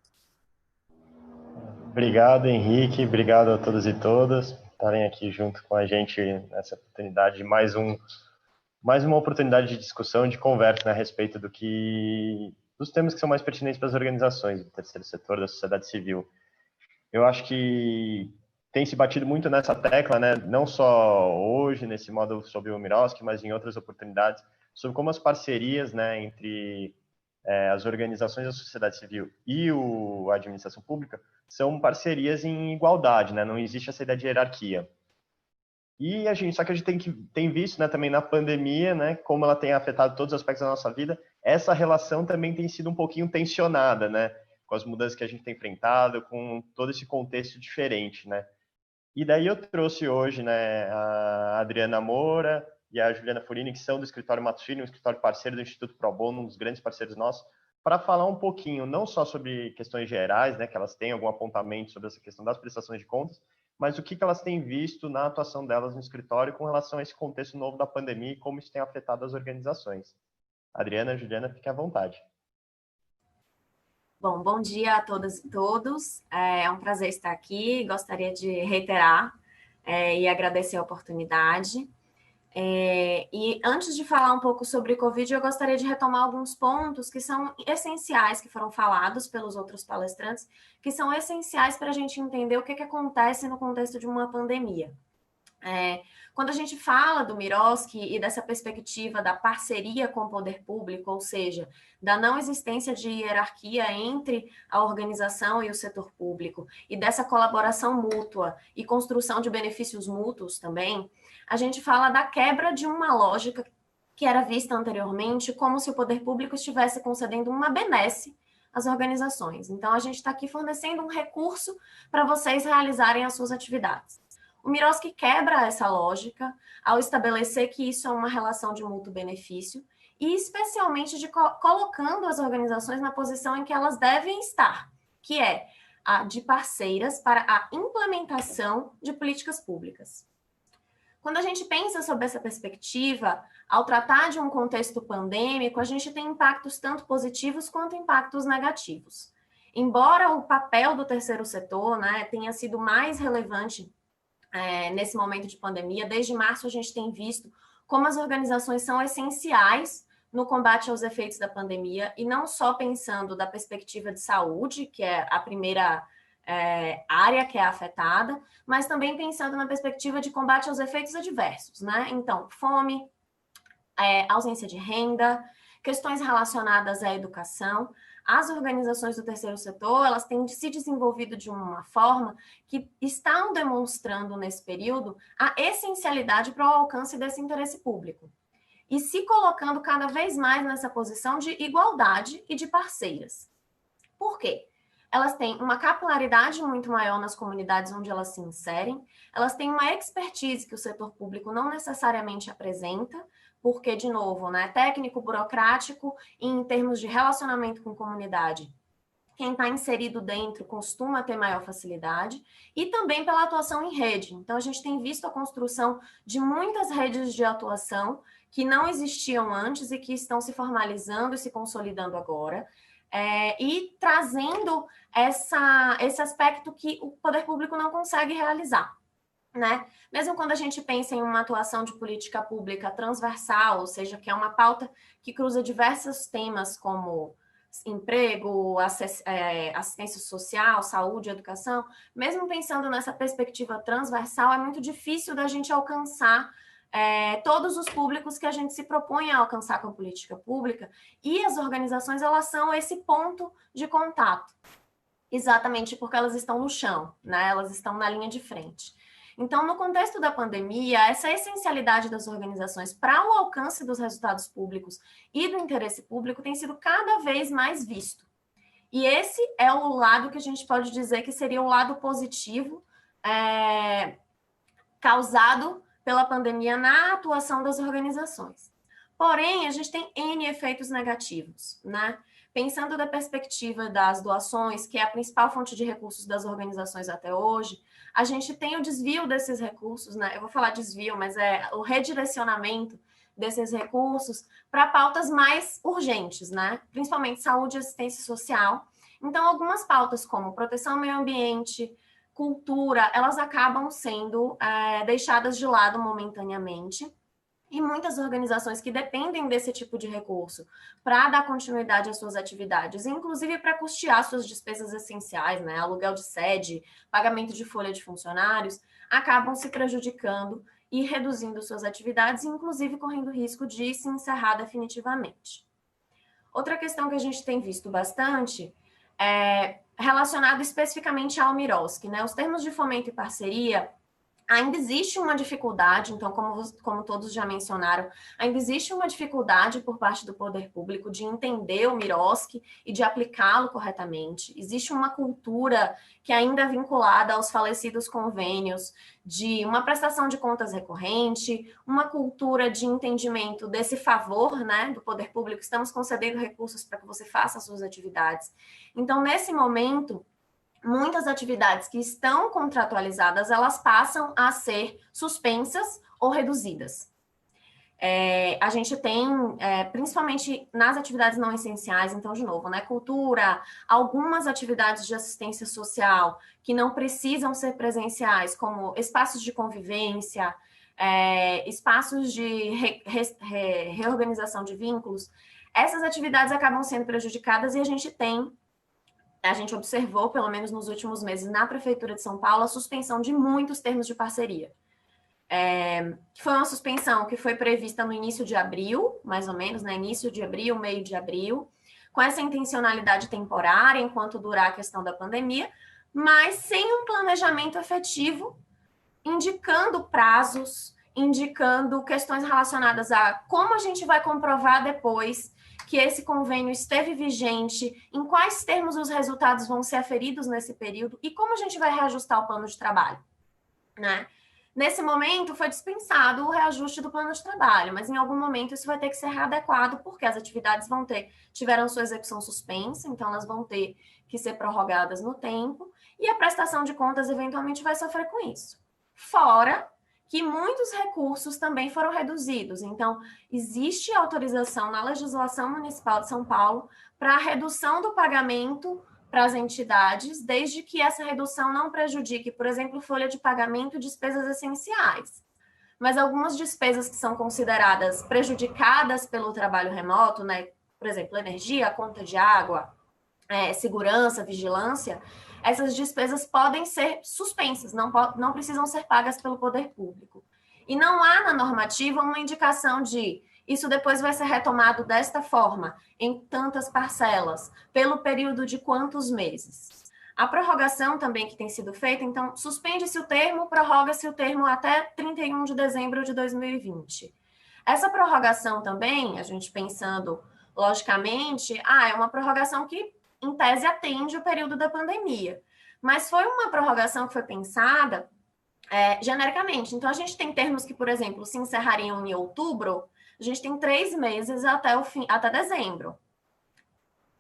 Obrigado, Henrique. Obrigado a todos e todas por estarem aqui junto com a gente nessa oportunidade de mais uma oportunidade de discussão, de conversa, né, a respeito dos temas que são mais pertinentes para as organizações do terceiro setor, da sociedade civil. Eu acho que tem se batido muito nessa tecla, né, não só hoje, nesse módulo sobre o Miroski, mas em outras oportunidades, sobre como as parcerias, né, entre as organizações da sociedade civil e a administração pública são parcerias em igualdade, né, não existe essa ideia de hierarquia. E só que a gente tem visto, né, também na pandemia, né, como ela tem afetado todos os aspectos da nossa vida, essa relação também tem sido um pouquinho tensionada, né, com as mudanças que a gente tem enfrentado, com todo esse contexto diferente, né. E daí eu trouxe hoje, né, a Adriana Moura e a Juliana Furini, que são do Escritório Matos Filho, um escritório parceiro do Instituto Pro Bono, um dos grandes parceiros nossos, para falar um pouquinho, não só sobre questões gerais, né, que elas têm algum apontamento sobre essa questão das prestações de contas, mas o que elas têm visto na atuação delas no escritório com relação a esse contexto novo da pandemia e como isso tem afetado as organizações. Adriana, Juliana, fiquem à vontade. Bom dia a todas e todos. É um prazer estar aqui. Gostaria de reiterar e agradecer a oportunidade. E antes de falar um pouco sobre Covid, eu gostaria de retomar alguns pontos que são essenciais, que foram falados pelos outros palestrantes, que são essenciais para a gente entender o que acontece no contexto de uma pandemia. Quando a gente fala do Miroski e dessa perspectiva da parceria com o poder público, ou seja, da não existência de hierarquia entre a organização e o setor público, e dessa colaboração mútua e construção de benefícios mútuos também, a gente fala da quebra de uma lógica que era vista anteriormente como se o poder público estivesse concedendo uma benesse às organizações. Então, a gente está aqui fornecendo um recurso para vocês realizarem as suas atividades. O Miroski quebra essa lógica ao estabelecer que isso é uma relação de mútuo benefício e especialmente colocando as organizações na posição em que elas devem estar, que é a de parceiras para a implementação de políticas públicas. Quando a gente pensa sobre essa perspectiva, ao tratar de um contexto pandêmico, a gente tem impactos tanto positivos quanto impactos negativos. Embora o papel do terceiro setor, né, tenha sido mais relevante nesse momento de pandemia, desde março a gente tem visto como as organizações são essenciais no combate aos efeitos da pandemia, e não só pensando da perspectiva de saúde, que é a primeira área que é afetada, mas também pensando na perspectiva de combate aos efeitos adversos, né? Então, fome, ausência de renda, questões relacionadas à educação. As organizações do terceiro setor, elas têm se desenvolvido de uma forma que estão demonstrando nesse período a essencialidade para o alcance desse interesse público e se colocando cada vez mais nessa posição de igualdade e de parceiras. Por quê? Elas têm uma capilaridade muito maior nas comunidades onde elas se inserem, elas têm uma expertise que o setor público não necessariamente apresenta, porque, de novo, né, técnico, burocrático, em termos de relacionamento com comunidade, quem está inserido dentro costuma ter maior facilidade, e também pela atuação em rede. Então, a gente tem visto a construção de muitas redes de atuação que não existiam antes e que estão se formalizando e se consolidando agora, e trazendo esse aspecto que o poder público não consegue realizar. Né? Mesmo quando a gente pensa em uma atuação de política pública transversal, ou seja, que é uma pauta que cruza diversos temas como emprego, assistência social, saúde, educação, mesmo pensando nessa perspectiva transversal, é muito difícil da gente alcançar todos os públicos que a gente se propõe a alcançar com a política pública, e as organizações, elas são esse ponto de contato, exatamente porque elas estão no chão, né? Elas estão na linha de frente. Então, no contexto da pandemia, essa essencialidade das organizações para o alcance dos resultados públicos e do interesse público tem sido cada vez mais visto. E esse é o lado que a gente pode dizer que seria o lado positivo causado pela pandemia na atuação das organizações. Porém, a gente tem N efeitos negativos, né? Pensando da perspectiva das doações, que é a principal fonte de recursos das organizações até hoje, a gente tem o desvio desses recursos, né? Eu vou falar desvio, mas é o redirecionamento desses recursos para pautas mais urgentes, né? Principalmente saúde e assistência social. Então, algumas pautas como proteção ao meio ambiente, cultura, elas acabam sendo deixadas de lado momentaneamente. E muitas organizações que dependem desse tipo de recurso para dar continuidade às suas atividades, inclusive para custear suas despesas essenciais, né? Aluguel de sede, pagamento de folha de funcionários, acabam se prejudicando e reduzindo suas atividades, inclusive correndo risco de se encerrar definitivamente. Outra questão que a gente tem visto bastante é relacionado especificamente ao Miroski, né? Os termos de fomento e parceria, ainda existe uma dificuldade, então, como todos já mencionaram, ainda existe uma dificuldade por parte do poder público de entender o Miroski e de aplicá-lo corretamente. Existe uma cultura que ainda é vinculada aos falecidos convênios de uma prestação de contas recorrente, uma cultura de entendimento desse favor, né, do poder público, estamos concedendo recursos para que você faça as suas atividades. Então, nesse momento, muitas atividades que estão contratualizadas, elas passam a ser suspensas ou reduzidas. A gente tem, principalmente nas atividades não essenciais, então, de novo, né, cultura, algumas atividades de assistência social que não precisam ser presenciais, como espaços de convivência, espaços de reorganização de vínculos, essas atividades acabam sendo prejudicadas e a gente observou, pelo menos nos últimos meses, na Prefeitura de São Paulo, a suspensão de muitos termos de parceria. Foi uma suspensão que foi prevista no início de abril, mais ou menos, né? Início de abril, meio de abril, com essa intencionalidade temporária, enquanto durar a questão da pandemia, mas sem um planejamento efetivo, indicando prazos, indicando questões relacionadas a como a gente vai comprovar depois que esse convênio esteve vigente, em quais termos os resultados vão ser aferidos nesse período e como a gente vai reajustar o plano de trabalho, né? Nesse momento, foi dispensado o reajuste do plano de trabalho, mas em algum momento isso vai ter que ser readequado, porque as atividades tiveram sua execução suspensa, então elas vão ter que ser prorrogadas no tempo, e a prestação de contas eventualmente vai sofrer com isso. Fora que muitos recursos também foram reduzidos. Então, existe autorização na legislação municipal de São Paulo para a redução do pagamento para as entidades, desde que essa redução não prejudique, por exemplo, folha de pagamento e despesas essenciais. Mas algumas despesas que são consideradas prejudicadas pelo trabalho remoto, né? Por exemplo, energia, conta de água, segurança, vigilância, essas despesas podem ser suspensas, não precisam ser pagas pelo poder público. E não há na normativa uma indicação de isso depois vai ser retomado desta forma, em tantas parcelas, pelo período de quantos meses. A prorrogação também que tem sido feita, então, suspende-se o termo, prorroga-se o termo até 31 de dezembro de 2020. Essa prorrogação também, a gente pensando logicamente, é uma prorrogação que em tese atende o período da pandemia. Mas foi uma prorrogação que foi pensada genericamente. Então, a gente tem termos que, por exemplo, se encerrariam em outubro, a gente tem 3 meses até dezembro.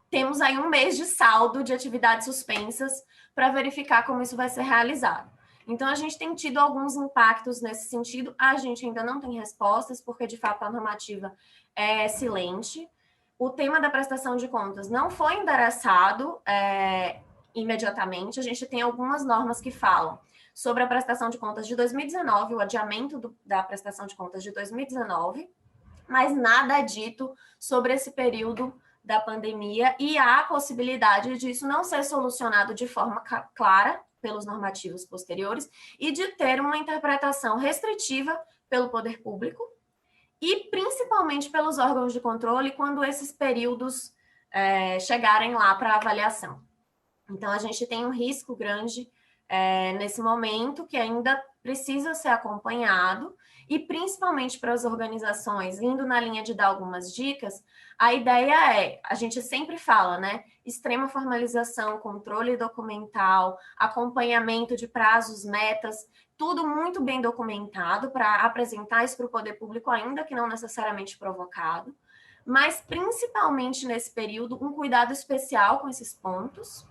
Temos aí 1 mês de saldo de atividades suspensas para verificar como isso vai ser realizado. Então, a gente tem tido alguns impactos nesse sentido. A gente ainda não tem respostas, porque, de fato, a normativa é silente. O tema da prestação de contas não foi endereçado imediatamente. A gente tem algumas normas que falam sobre a prestação de contas de 2019, o adiamento da prestação de contas de 2019, mas nada é dito sobre esse período da pandemia e há a possibilidade disso não ser solucionado de forma clara pelos normativos posteriores e de ter uma interpretação restritiva pelo poder público e principalmente pelos órgãos de controle quando esses períodos chegarem lá para avaliação. Então, a gente tem um risco grande nesse momento que ainda precisa ser acompanhado, e principalmente para as organizações, indo na linha de dar algumas dicas, a ideia é, a gente sempre fala, né? Extrema formalização, controle documental, acompanhamento de prazos, metas, tudo muito bem documentado para apresentar isso para o poder público, ainda que não necessariamente provocado, mas principalmente nesse período, um cuidado especial com esses pontos,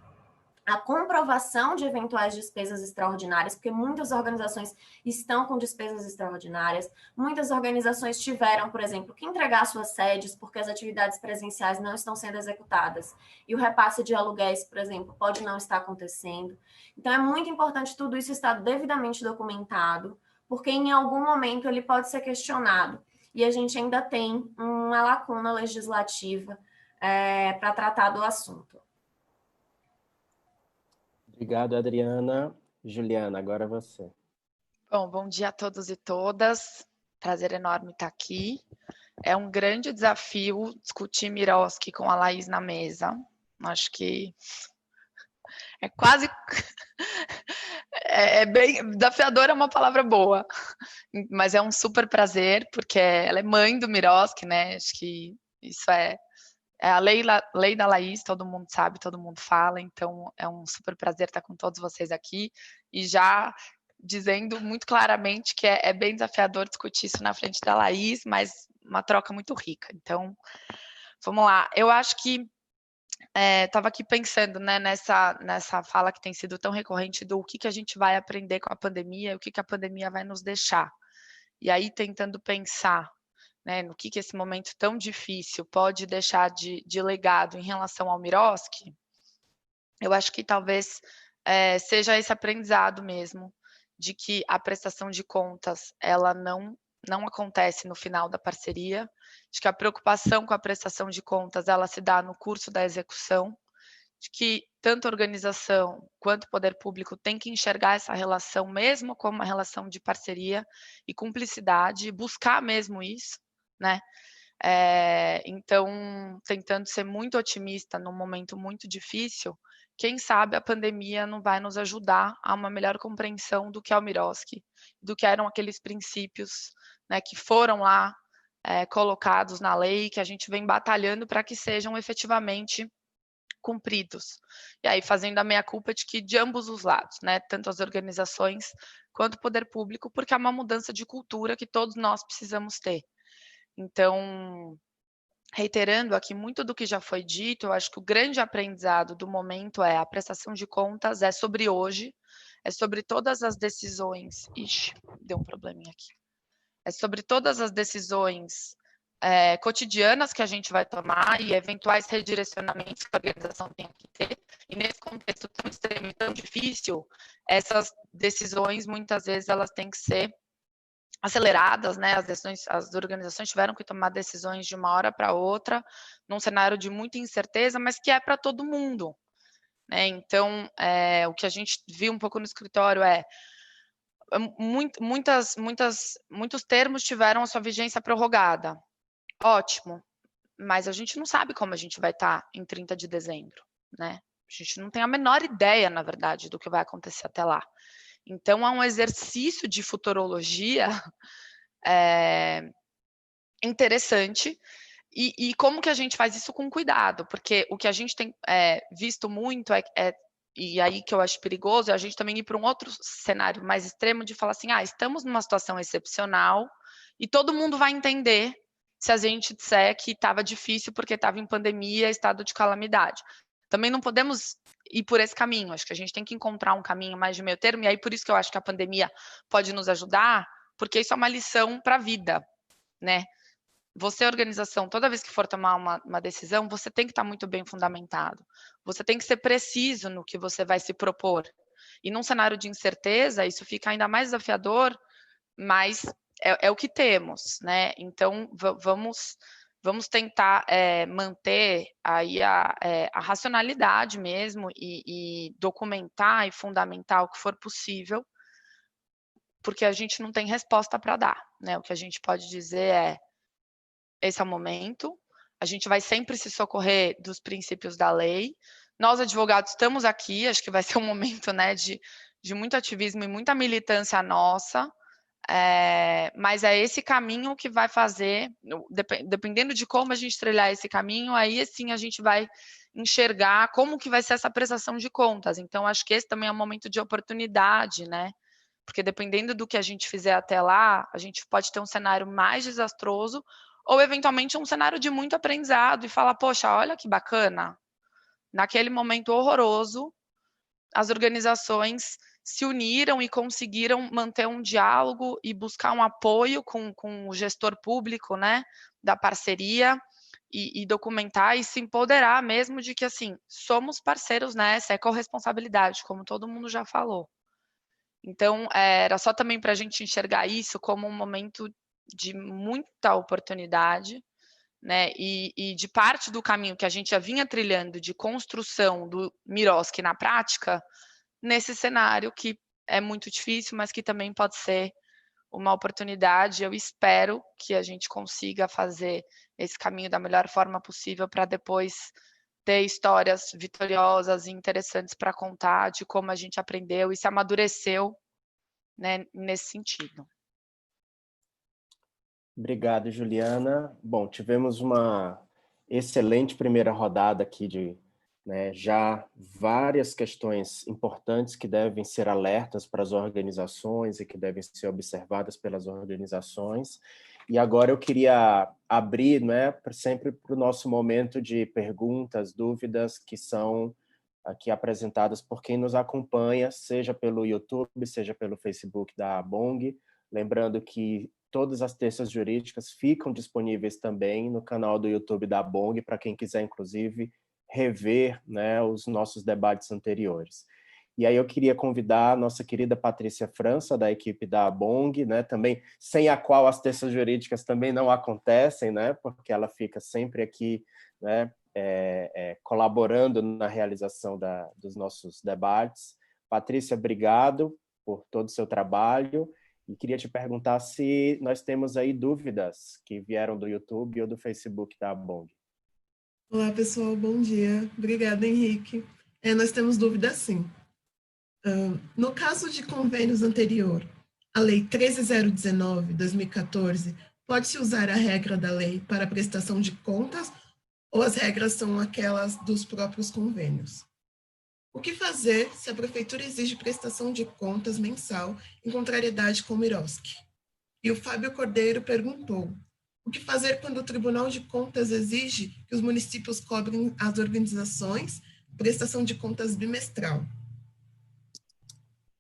a comprovação de eventuais despesas extraordinárias, porque muitas organizações estão com despesas extraordinárias, muitas organizações tiveram, por exemplo, que entregar suas sedes porque as atividades presenciais não estão sendo executadas, e o repasse de aluguéis, por exemplo, pode não estar acontecendo. Então, é muito importante tudo isso estar devidamente documentado, porque em algum momento ele pode ser questionado, e a gente ainda tem uma lacuna legislativa para tratar do assunto. Obrigado, Adriana. Juliana, agora é você. Bom dia a todos e todas. Prazer enorme estar aqui. É um grande desafio discutir Miroski com a Laís na mesa. Acho que é quase... É bem... Desafiador é uma palavra boa, mas é um super prazer, porque ela é mãe do Miroski, né? Acho que isso é a lei da Laís, todo mundo sabe, todo mundo fala, então é um super prazer estar com todos vocês aqui, e já dizendo muito claramente que é bem desafiador discutir isso na frente da Laís, mas uma troca muito rica. Então, vamos lá. Eu acho que estava aqui pensando, né, nessa fala que tem sido tão recorrente do que a gente vai aprender com a pandemia, o que a pandemia vai nos deixar. E aí, tentando pensar, né, no que esse momento tão difícil pode deixar de legado em relação ao Miroski, eu acho que talvez seja esse aprendizado mesmo, de que a prestação de contas, ela não acontece no final da parceria, de que a preocupação com a prestação de contas, ela se dá no curso da execução, de que tanto a organização quanto o poder público tem que enxergar essa relação mesmo como uma relação de parceria e cumplicidade, buscar mesmo isso, né? Então, tentando ser muito otimista num momento muito difícil, quem sabe a pandemia não vai nos ajudar a uma melhor compreensão do que é o Miroski, do que eram aqueles princípios, né, que foram lá colocados na lei, que a gente vem batalhando para que sejam efetivamente cumpridos. E aí fazendo a meia-culpa de ambos os lados, né, tanto as organizações quanto o poder público, porque é uma mudança de cultura que todos nós precisamos ter. Então, reiterando aqui muito do que já foi dito, eu acho que o grande aprendizado do momento é a prestação de contas, é sobre hoje, é sobre todas as decisões... Ixi, deu um probleminha aqui. É sobre todas as decisões cotidianas que a gente vai tomar e eventuais redirecionamentos que a organização tem que ter. E nesse contexto tão extremo e tão difícil, essas decisões, muitas vezes, elas têm que ser aceleradas, né? As organizações tiveram que tomar decisões de uma hora para outra, num cenário de muita incerteza, mas que é para todo mundo, né? Então, o que a gente viu um pouco no escritório muitos termos tiveram a sua vigência prorrogada. Ótimo, mas a gente não sabe como a gente vai estar em 30 de dezembro, né? A gente não tem a menor ideia, na verdade, do que vai acontecer até lá. Então, é um exercício de futurologia interessante. E como que a gente faz isso com cuidado? Porque o que a gente tem visto muito e aí que eu acho perigoso, é a gente também ir para um outro cenário mais extremo de falar assim, estamos numa situação excepcional e todo mundo vai entender se a gente disser que estava difícil porque estava em pandemia, estado de calamidade. Também não podemos ir por esse caminho, acho que a gente tem que encontrar um caminho mais de meio termo, e aí por isso que eu acho que a pandemia pode nos ajudar, porque isso é uma lição para a vida, né? Você, organização, toda vez que for tomar uma decisão, você tem que estar muito bem fundamentado, você tem que ser preciso no que você vai se propor, e num cenário de incerteza, isso fica ainda mais desafiador, mas é o que temos, né? Então, vamos tentar manter aí a racionalidade mesmo e documentar e fundamentar o que for possível, porque a gente não tem resposta para dar, né? O que a gente pode dizer esse é o momento, a gente vai sempre se socorrer dos princípios da lei, nós advogados estamos aqui, acho que vai ser um momento, né, de de muito ativismo e muita militância nossa, mas é esse caminho que vai fazer, dependendo de como a gente trilhar esse caminho, aí sim a gente vai enxergar como que vai ser essa prestação de contas. Então, acho que esse também é um momento de oportunidade, né? Porque dependendo do que a gente fizer até lá, a gente pode ter um cenário mais desastroso ou, eventualmente, um cenário de muito aprendizado e falar, poxa, olha que bacana, naquele momento horroroso, as organizações se uniram e conseguiram manter um diálogo e buscar um apoio com o gestor público, né, da parceria, e documentar e se empoderar mesmo de que, assim, somos parceiros nessa, é corresponsabilidade, como todo mundo já falou. Então, era só também para a gente enxergar isso como um momento de muita oportunidade, né, e de parte do caminho que a gente já vinha trilhando de construção do Miroski na prática, nesse cenário que é muito difícil, mas que também pode ser uma oportunidade. Eu espero que a gente consiga fazer esse caminho da melhor forma possível para depois ter histórias vitoriosas e interessantes para contar de como a gente aprendeu e se amadureceu, né, nesse sentido. Obrigado, Juliana. Bom, tivemos uma excelente primeira rodada aqui de, né, já várias questões importantes que devem ser alertas para as organizações e que devem ser observadas pelas organizações. E agora eu queria abrir, né, sempre para o nosso momento de perguntas, dúvidas que são aqui apresentadas por quem nos acompanha, seja pelo YouTube, seja pelo Facebook da Bong. Lembrando que todas as terças jurídicas ficam disponíveis também no canal do YouTube da Bong, para quem quiser, inclusive, rever, né, os nossos debates anteriores. E aí eu queria convidar a nossa querida Patrícia França, da equipe da Bong, né, também, sem a qual as terças jurídicas também não acontecem, né, porque ela fica sempre aqui, né, colaborando na realização dos nossos debates. Patrícia, obrigado por todo o seu trabalho. E queria te perguntar se nós temos aí dúvidas que vieram do YouTube ou do Facebook da Bong. Olá, pessoal, bom dia. Obrigada, Henrique. Nós temos dúvidas, sim. No caso de convênios anterior, a Lei 13.019/2014, pode-se usar a regra da lei para a prestação de contas ou as regras são aquelas dos próprios convênios? O que fazer se a prefeitura exige prestação de contas mensal em contrariedade com o Miroski? E o Fábio Cordeiro perguntou: o que fazer quando o Tribunal de Contas exige que os municípios cobrem às organizações prestação de contas bimestral?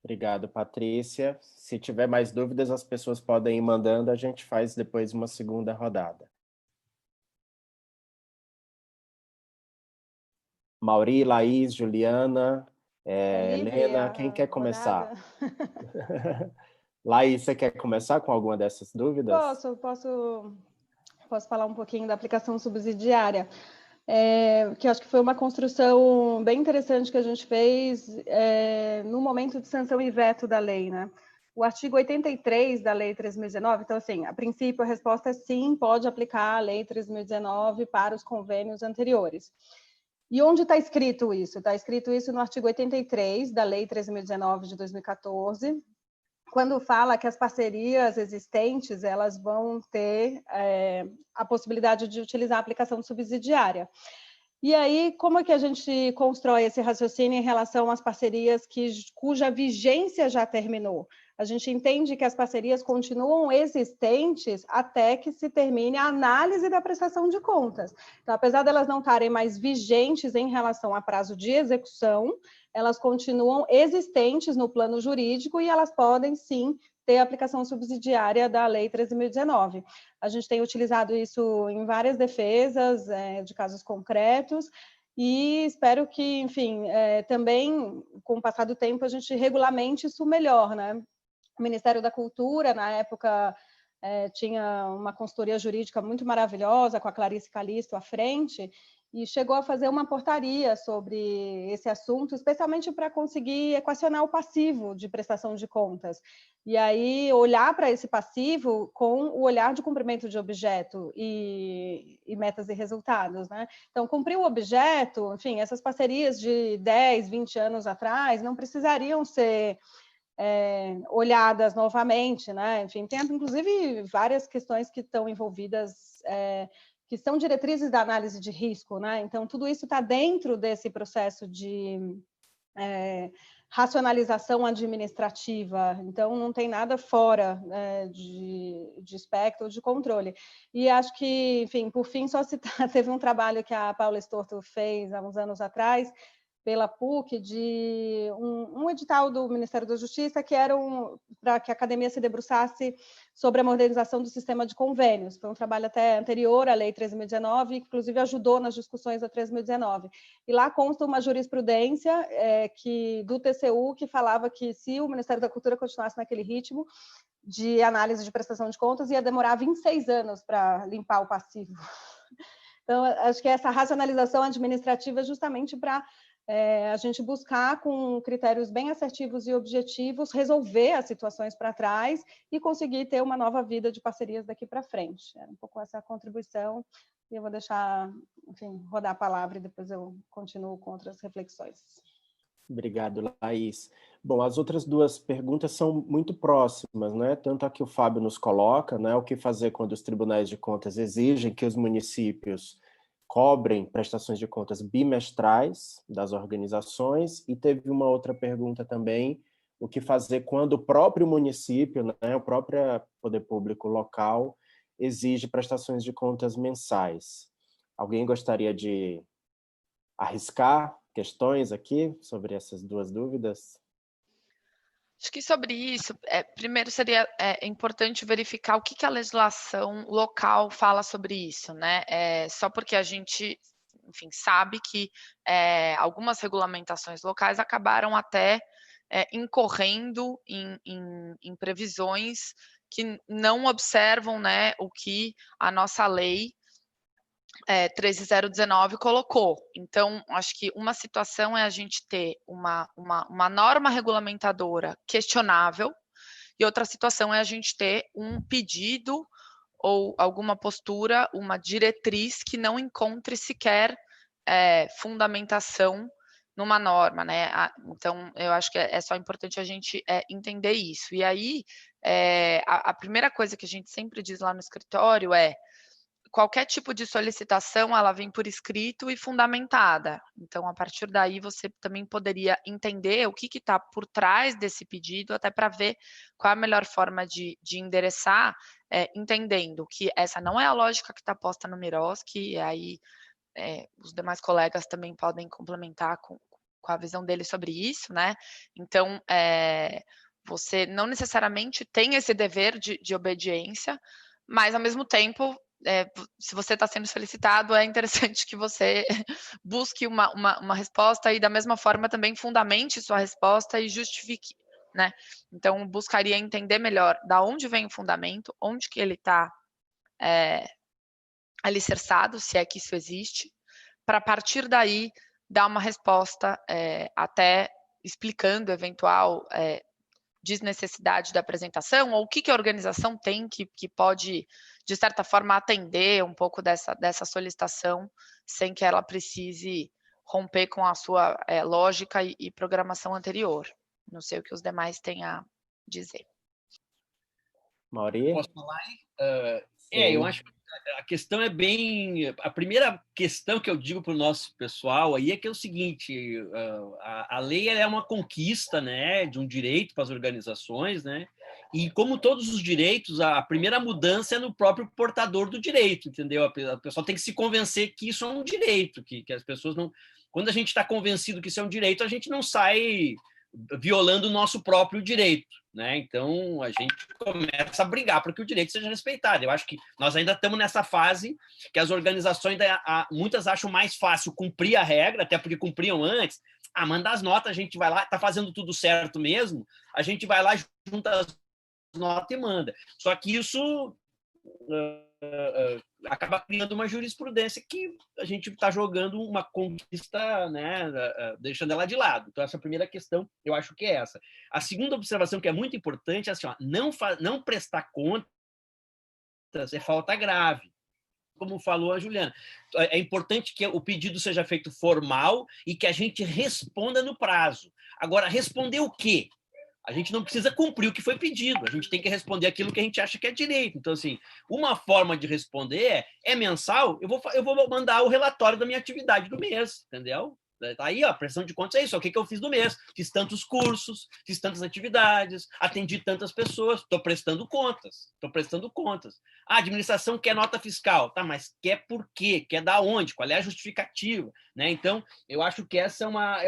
Obrigado, Patrícia. Se tiver mais dúvidas, as pessoas podem ir mandando, a gente faz depois uma segunda rodada. Mauri, Laís, Juliana, Helena, quem quer começar? Laís, você quer começar com alguma dessas dúvidas? Posso falar um pouquinho da aplicação subsidiária, que acho que foi uma construção bem interessante que a gente fez no momento de sanção e veto da lei, né? O artigo 83 da Lei 3.019, então, assim, a princípio a resposta é sim, pode aplicar a Lei 3.019 para os convênios anteriores. E onde está escrito isso? Está escrito isso no artigo 83 da Lei 13.019 de 2014, quando fala que as parcerias existentes elas vão ter a possibilidade de utilizar a aplicação subsidiária. E aí, como é que a gente constrói esse raciocínio em relação às parcerias cuja vigência já terminou? A gente entende que as parcerias continuam existentes até que se termine a análise da prestação de contas. Então, apesar de elas não estarem mais vigentes em relação a prazo de execução, elas continuam existentes no plano jurídico e elas podem, sim, ter aplicação subsidiária da Lei 13.019. A gente tem utilizado isso em várias defesas de casos concretos e espero que, enfim, também, com o passar do tempo, a gente regulamente isso melhor, né? O Ministério da Cultura, na época, tinha uma consultoria jurídica muito maravilhosa, com a Clarice Calisto à frente, e chegou a fazer uma portaria sobre esse assunto, especialmente para conseguir equacionar o passivo de prestação de contas. E aí olhar para esse passivo com o olhar de cumprimento de objeto e metas e resultados, né? Então, cumprir o objeto, enfim, essas parcerias de 10, 20 anos atrás não precisariam ser olhadas novamente, né? Enfim, tem inclusive várias questões que estão envolvidas, que são diretrizes da análise de risco, né? Então, tudo isso está dentro desse processo de racionalização administrativa, então não tem nada fora de espectro, de controle. E acho que, enfim, por fim, só citar, teve um trabalho que a Paula Storto fez há uns anos atrás, pela PUC, de um edital do Ministério da Justiça que era para que a academia se debruçasse sobre a modernização do sistema de convênios. Foi um trabalho até anterior à Lei 13.019, que inclusive ajudou nas discussões da 13.019. E lá consta uma jurisprudência do TCU que falava que se o Ministério da Cultura continuasse naquele ritmo de análise de prestação de contas, ia demorar 26 anos para limpar o passivo. Então, acho que essa racionalização administrativa é justamente para a gente buscar, com critérios bem assertivos e objetivos, resolver as situações para trás e conseguir ter uma nova vida de parcerias daqui para frente. Era um pouco essa contribuição, e eu vou deixar, enfim, rodar a palavra e depois eu continuo com outras reflexões. Obrigado, Laís. Bom, as outras duas perguntas são muito próximas, né? Tanto a que o Fábio nos coloca, né? O que fazer quando os tribunais de contas exigem que os municípios cobrem prestações de contas bimestrais das organizações, e teve uma outra pergunta também, o que fazer quando o próprio município, né, o próprio poder público local, exige prestações de contas mensais. Alguém gostaria de arriscar questões aqui sobre essas duas dúvidas? Acho que sobre isso, primeiro seria importante verificar o que a legislação local fala sobre isso, né? Só porque a gente, enfim, sabe que algumas regulamentações locais acabaram até incorrendo em previsões que não observam, né, o que a nossa lei 13.019 colocou. Então, acho que uma situação é a gente ter uma norma regulamentadora questionável, e outra situação é a gente ter um pedido ou alguma postura, uma diretriz que não encontre sequer fundamentação numa norma, né? Então, eu acho que é só importante a gente entender isso. E aí, a primeira coisa que a gente sempre diz lá no escritório é: qualquer tipo de solicitação, ela vem por escrito e fundamentada. Então, a partir daí, você também poderia entender o que está por trás desse pedido, até para ver qual é a melhor forma de endereçar, entendendo que essa não é a lógica que está posta no Miroski, e aí os demais colegas também podem complementar com a visão deles sobre isso, né? Então, você não necessariamente tem esse dever de obediência, mas, ao mesmo tempo, se você está sendo solicitado, é interessante que você busque uma resposta e, da mesma forma, também fundamente sua resposta e justifique, né? Então, buscaria entender melhor da onde vem o fundamento, onde que ele está alicerçado, se é que isso existe, para, a partir daí, dar uma resposta até explicando eventual desnecessidade da apresentação, ou o que a organização tem que pode, de certa forma, atender um pouco dessa solicitação, sem que ela precise romper com a sua lógica e programação anterior. Não sei o que os demais têm a dizer. Mauri? Posso falar? Eu acho que a questão é bem... A primeira questão que eu digo para o nosso pessoal aí é que é o seguinte: a lei é uma conquista, né, de um direito para as organizações, né? E, como todos os direitos, a primeira mudança é no próprio portador do direito, entendeu? A pessoa tem que se convencer que isso é um direito, que as pessoas não... Quando a gente está convencido que isso é um direito, a gente não sai violando o nosso próprio direito, né? Então, a gente começa a brigar para que o direito seja respeitado. Eu acho que nós ainda estamos nessa fase que as organizações, muitas acham mais fácil cumprir a regra, até porque cumpriam antes. Manda as notas, a gente vai lá, está fazendo tudo certo mesmo, a gente vai lá, junta as notas e manda. Só que isso acaba criando uma jurisprudência que a gente está jogando uma conquista, né, deixando ela de lado. Então, essa primeira questão, eu acho que é essa. A segunda observação, que é muito importante, é assim, ó, não prestar contas é falta grave. Como falou a Juliana, é importante que o pedido seja feito formal e que a gente responda no prazo. Agora, responder o quê? A gente não precisa cumprir o que foi pedido, a gente tem que responder aquilo que a gente acha que é direito. Então, assim, uma forma de responder é mensal, eu vou mandar o relatório da minha atividade do mês, entendeu? Aí, ó, prestação de contas é isso, o que eu fiz do mês? Fiz tantos cursos, fiz tantas atividades, atendi tantas pessoas, estou prestando contas. A administração quer nota fiscal, tá, mas quer por quê? Quer da onde? Qual é a justificativa? Né? Então, eu acho que essa é uma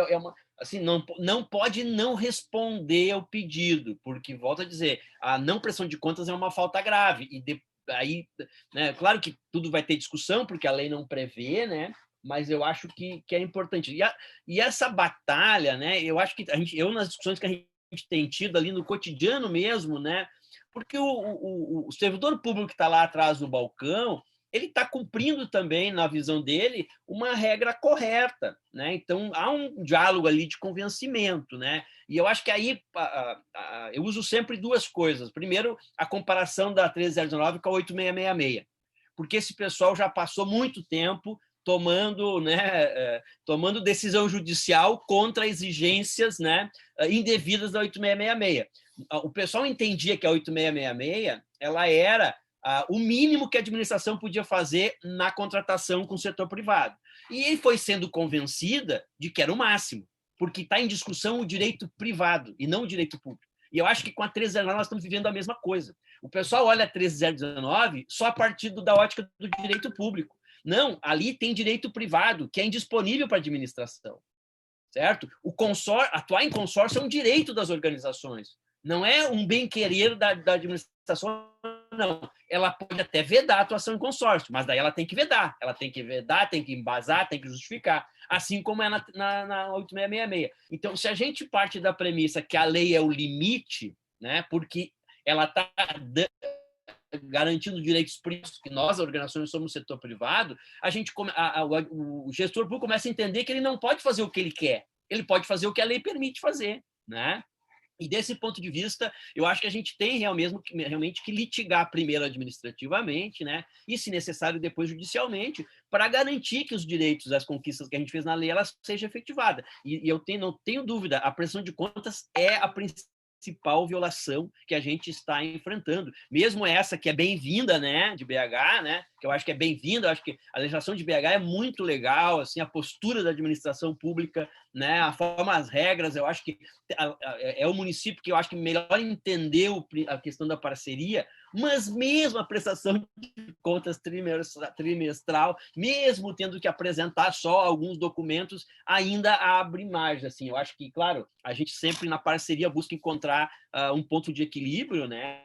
assim, não pode não responder ao pedido, porque, volto a dizer, a não prestação de contas é uma falta grave. E aí, né, claro que tudo vai ter discussão, porque a lei não prevê, né? Mas eu acho que é importante. E essa batalha, né? Eu acho que nas discussões que a gente tem tido ali no cotidiano mesmo, né? Porque o servidor público que está lá atrás do balcão, ele está cumprindo também, na visão dele, uma regra correta, né? Então, há um diálogo ali de convencimento, né? E eu acho que aí eu uso sempre duas coisas. Primeiro, a comparação da 13019 com a 8666, porque esse pessoal já passou muito tempo tomando decisão judicial contra exigências, né, indevidas da 8666. O pessoal entendia que a 8666 ela era o mínimo que a administração podia fazer na contratação com o setor privado. E foi sendo convencida de que era o máximo, porque está em discussão o direito privado e não o direito público. E eu acho que com a 13019 nós estamos vivendo a mesma coisa. O pessoal olha a 13019 só a partir da ótica do direito público. Não, ali tem direito privado, que é indisponível para a administração, certo? Atuar em consórcio é um direito das organizações, não é um bem-querer da administração, não. Ela pode até vedar a atuação em consórcio, mas daí ela tem que vedar, tem que embasar, tem que justificar, assim como é na 8666. Então, se a gente parte da premissa que a lei é o limite, né, porque ela está garantindo direitos privados, que nós, organizações, somos setor privado, o gestor público começa a entender que ele não pode fazer o que ele quer, ele pode fazer o que a lei permite fazer, né? E desse ponto de vista, eu acho que a gente tem realmente que litigar primeiro administrativamente, né? E, se necessário, depois judicialmente, para garantir que os direitos, as conquistas que a gente fez na lei, elas sejam efetivadas. E eu não tenho dúvida, a prestação de contas é a principal violação que a gente está enfrentando, mesmo essa que é bem-vinda, né, de BH, né, que eu acho que é bem-vinda, eu acho que a legislação de BH é muito legal, assim, a postura da administração pública, né, a forma, as regras, eu acho que é o município que eu acho que melhor entendeu a questão da parceria, mas mesmo a prestação de contas trimestral, mesmo tendo que apresentar só alguns documentos, ainda abre margem, assim, eu acho que, claro, a gente sempre na parceria busca encontrar um ponto de equilíbrio, né,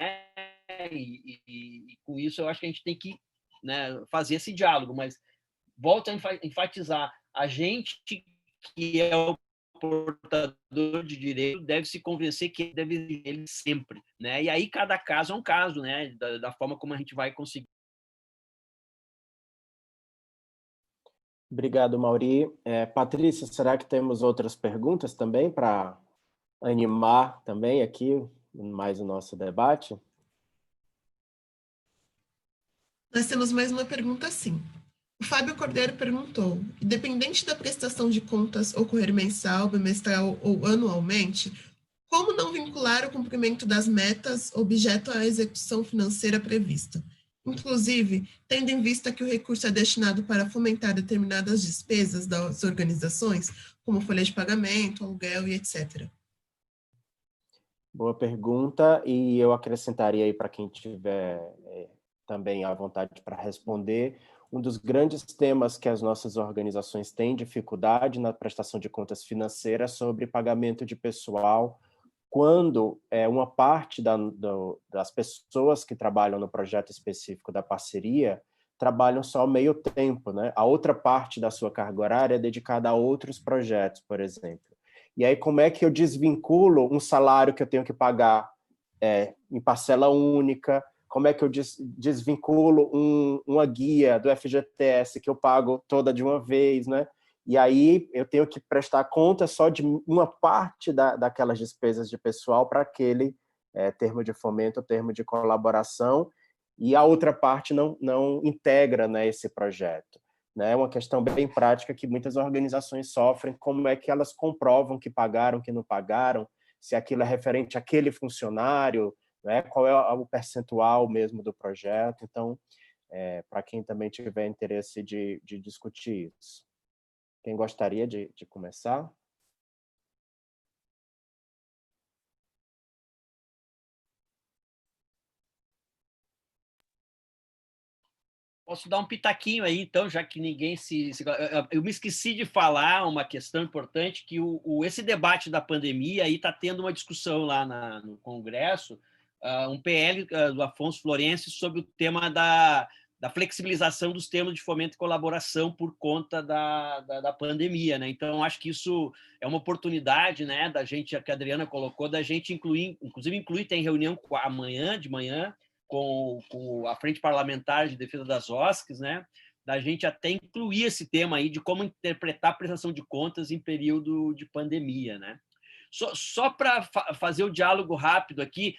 e com isso eu acho que a gente tem que, né, fazer esse diálogo, mas volto a enfatizar, a gente que é o portador de direito deve se convencer que deve exigir ele sempre, né? E aí cada caso é um caso, né? Da forma como a gente vai conseguir. Obrigado, Mauri. Patrícia, será que temos outras perguntas também para animar também aqui mais o nosso debate? Nós temos mais uma pergunta, sim. O Fábio Cordeiro perguntou: independente da prestação de contas ocorrer mensal, bimestral ou anualmente, como não vincular o cumprimento das metas objeto à execução financeira prevista? Inclusive, tendo em vista que o recurso é destinado para fomentar determinadas despesas das organizações, como folha de pagamento, aluguel e etc. Boa pergunta, e eu acrescentaria aí para quem tiver também à vontade para responder, um dos grandes temas que as nossas organizações têm dificuldade na prestação de contas financeiras sobre pagamento de pessoal, quando uma parte das pessoas que trabalham no projeto específico da parceria trabalham só meio tempo, né? A outra parte da sua carga horária é dedicada a outros projetos, por exemplo. E aí, como é que eu desvinculo um salário que eu tenho que pagar em parcela única? como é que eu desvinculo uma guia do FGTS que eu pago toda de uma vez, né? E aí eu tenho que prestar conta só de uma parte daquelas despesas de pessoal para aquele termo de fomento, termo de colaboração, e a outra parte não integra, né, esse projeto. É uma questão bem prática que muitas organizações sofrem, como é que elas comprovam que pagaram, que não pagaram, se aquilo é referente àquele funcionário, né, qual é o percentual mesmo do projeto. Então, para quem também tiver interesse de discutir isso. Quem gostaria de começar? Posso dar um pitaquinho aí, então, já que ninguém Eu me esqueci de falar uma questão importante, que esse debate da pandemia aí está tendo uma discussão lá no Congresso, um PL do Afonso Florencio sobre o tema da flexibilização dos termos de fomento e colaboração por conta da pandemia, né? Então, acho que isso é uma oportunidade, né, da gente, que a Adriana colocou, da gente inclusive tem reunião amanhã de manhã, com a Frente Parlamentar de Defesa das OSCs, né, da gente até incluir esse tema aí de como interpretar a prestação de contas em período de pandemia, né? Só para fazer o diálogo rápido aqui,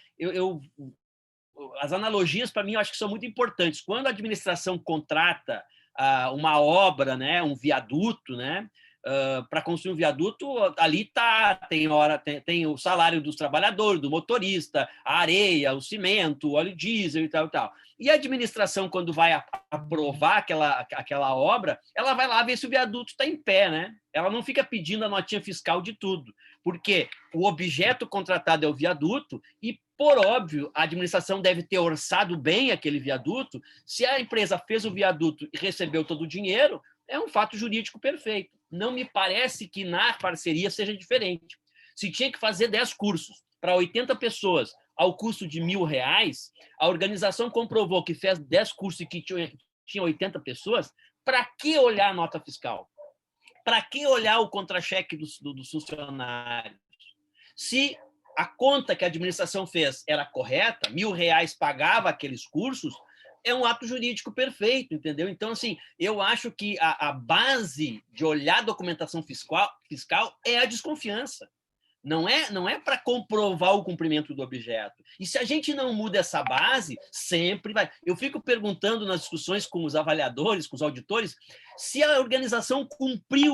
as analogias, para mim, eu acho que são muito importantes. Quando a administração contrata uma obra, né, um viaduto, né, para construir um viaduto, ali tem o salário dos trabalhadores, do motorista, a areia, o cimento, o óleo diesel e tal, e tal. E a administração, quando vai aprovar aquela obra, ela vai lá ver se o viaduto está em pé, né? Ela não fica pedindo a notinha fiscal de tudo, porque o objeto contratado é o viaduto e, por óbvio, a administração deve ter orçado bem aquele viaduto. Se a empresa fez o viaduto e recebeu todo o dinheiro, é um fato jurídico perfeito. Não me parece que na parceria seja diferente. Se tinha que fazer 10 cursos para 80 pessoas ao custo de R$1.000, a organização comprovou que fez 10 cursos e que tinha 80 pessoas, para que olhar a nota fiscal? Para que olhar o contra-cheque dos funcionários? Se a conta que a administração fez era correta, R$1.000 pagava aqueles cursos, é um ato jurídico perfeito, entendeu? Então, assim, eu acho que a base de olhar a documentação fiscal é a desconfiança. Não é para comprovar o cumprimento do objeto. E se a gente não muda essa base, sempre vai. Eu fico perguntando nas discussões com os avaliadores, com os auditores, se a organização cumpriu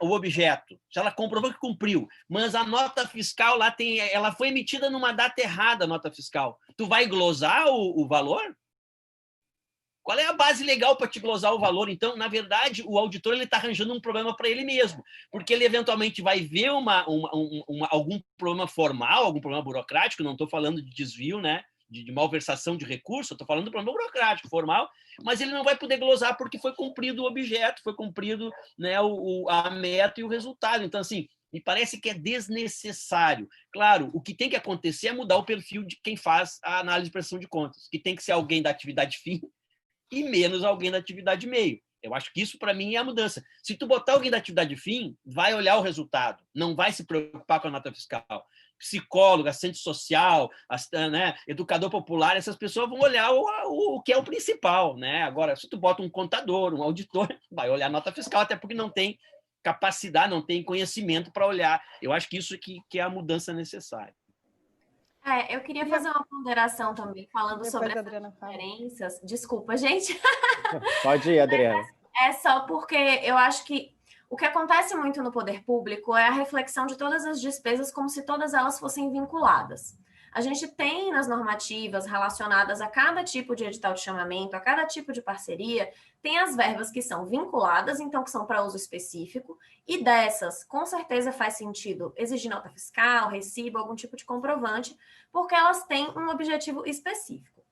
o objeto, se ela comprovou que cumpriu, mas a nota fiscal lá ela foi emitida numa data errada, a nota fiscal. Tu vai glosar o valor? Qual é a base legal para te glosar o valor? Então, na verdade, o auditor está arranjando um problema para ele mesmo, porque ele eventualmente vai ver algum problema formal, algum problema burocrático, não estou falando de desvio, né, de malversação de recurso, estou falando de problema burocrático, formal, mas ele não vai poder glosar porque foi cumprido o objeto, foi cumprido, né, a meta e o resultado. Então, assim, me parece que é desnecessário. Claro, o que tem que acontecer é mudar o perfil de quem faz a análise de prestação de contas, que tem que ser alguém da atividade fim, e menos alguém da atividade meio. Eu acho que isso, para mim, é a mudança. Se tu botar alguém da atividade fim, vai olhar o resultado, não vai se preocupar com a nota fiscal. Psicólogo, assistente social, né, educador popular, essas pessoas vão olhar o que é o principal, né? Agora, se tu bota um contador, um auditor, vai olhar a nota fiscal, até porque não tem capacidade, não tem conhecimento para olhar. Eu acho que isso que é a mudança necessária. Eu queria fazer uma ponderação também, falando Depois sobre essas diferenças. Desculpa, gente. Pode ir, Adriana. É só porque eu acho que o que acontece muito no poder público é a reflexão de todas as despesas como se todas elas fossem vinculadas. A gente tem nas normativas relacionadas a cada tipo de edital de chamamento, a cada tipo de parceria, tem as verbas que são vinculadas, então que são para uso específico, e dessas, com certeza faz sentido exigir nota fiscal, recibo, algum tipo de comprovante, porque elas têm um objetivo específico.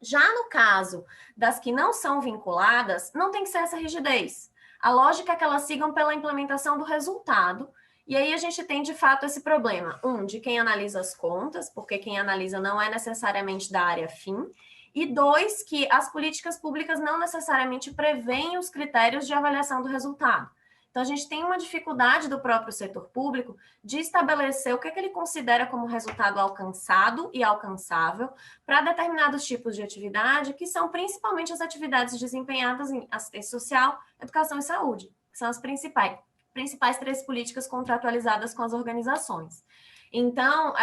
Já no caso das que não são vinculadas, não tem que ser essa rigidez. A lógica é que elas sigam pela implementação do resultado. E aí a gente tem, de fato, esse problema, de quem analisa as contas, porque quem analisa não é necessariamente da área fim, e 2, que as políticas públicas não necessariamente prevêem os critérios de avaliação do resultado. Então, a gente tem uma dificuldade do próprio setor público de estabelecer o que ele considera como resultado alcançado e alcançável para determinados tipos de atividade, que são principalmente as atividades desempenhadas em assistência social, educação e saúde, que são as principais 3 políticas contratualizadas com as organizações. Então,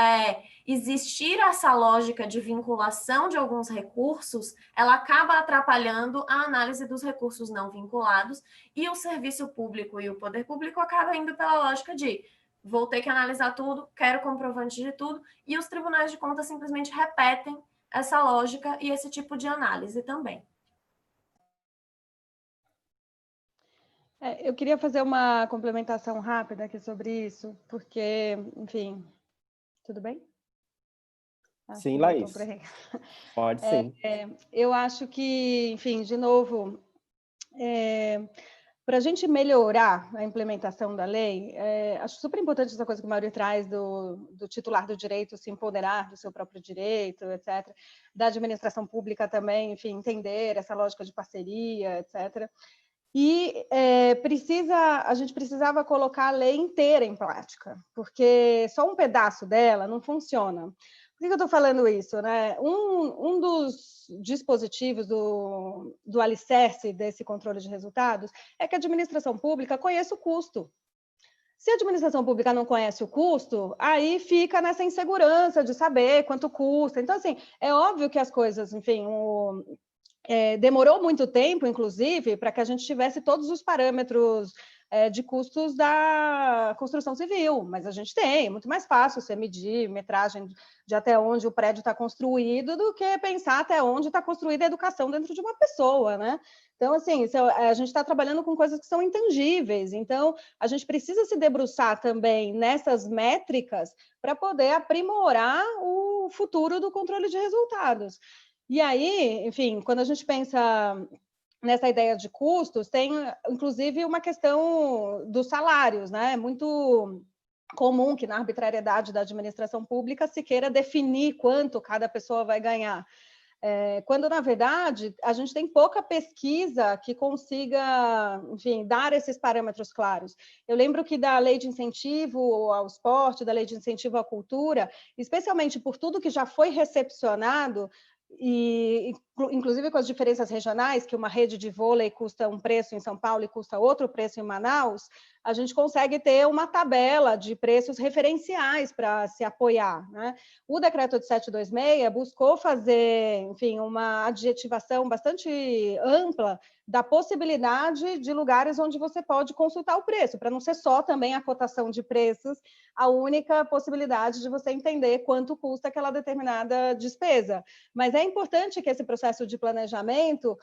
existir essa lógica de vinculação de alguns recursos, ela acaba atrapalhando a análise dos recursos não vinculados e o serviço público e o poder público acaba indo pela lógica de vou ter que analisar tudo, quero comprovante de tudo, e os tribunais de contas simplesmente repetem essa lógica e esse tipo de análise também. Eu queria fazer uma complementação rápida aqui sobre isso, porque, enfim, tudo bem? Sim, Laís. Pode sim. Eu acho que, enfim, de novo, para a gente melhorar a implementação da lei, acho super importante essa coisa que o Mauri traz do titular do direito se empoderar do seu próprio direito, etc. Da administração pública também, enfim, entender essa lógica de parceria, etc. E a gente precisava colocar a lei inteira em prática, porque só um pedaço dela não funciona. Por que eu estou falando isso, né? Um dos dispositivos do alicerce desse controle de resultados é que a administração pública conheça o custo. Se a administração pública não conhece o custo, aí fica nessa insegurança de saber quanto custa. Então, assim, é óbvio que as coisas, enfim, demorou muito tempo, inclusive, para que a gente tivesse todos os parâmetros de custos da construção civil, mas a gente tem, é muito mais fácil você medir metragem de até onde o prédio está construído do que pensar até onde está construída a educação dentro de uma pessoa, né? Então, assim, a gente está trabalhando com coisas que são intangíveis, então a gente precisa se debruçar também nessas métricas para poder aprimorar o futuro do controle de resultados. E aí, enfim, quando a gente pensa nessa ideia de custos, tem, inclusive, uma questão dos salários, né? É muito comum que na arbitrariedade da administração pública se queira definir quanto cada pessoa vai ganhar. Quando, na verdade, a gente tem pouca pesquisa que consiga, enfim, dar esses parâmetros claros. Eu lembro que da lei de incentivo ao esporte, da lei de incentivo à cultura, especialmente por tudo que já foi recepcionado, e inclusive com as diferenças regionais, que uma rede de vôlei custa um preço em São Paulo e custa outro preço em Manaus, a gente consegue ter uma tabela de preços referenciais para se apoiar, né? O decreto de 726 buscou fazer, enfim, uma adjetivação bastante ampla da possibilidade de lugares onde você pode consultar o preço, para não ser só também a cotação de preços, a única possibilidade de você entender quanto custa aquela determinada despesa. Mas é importante que esse processo de planejamento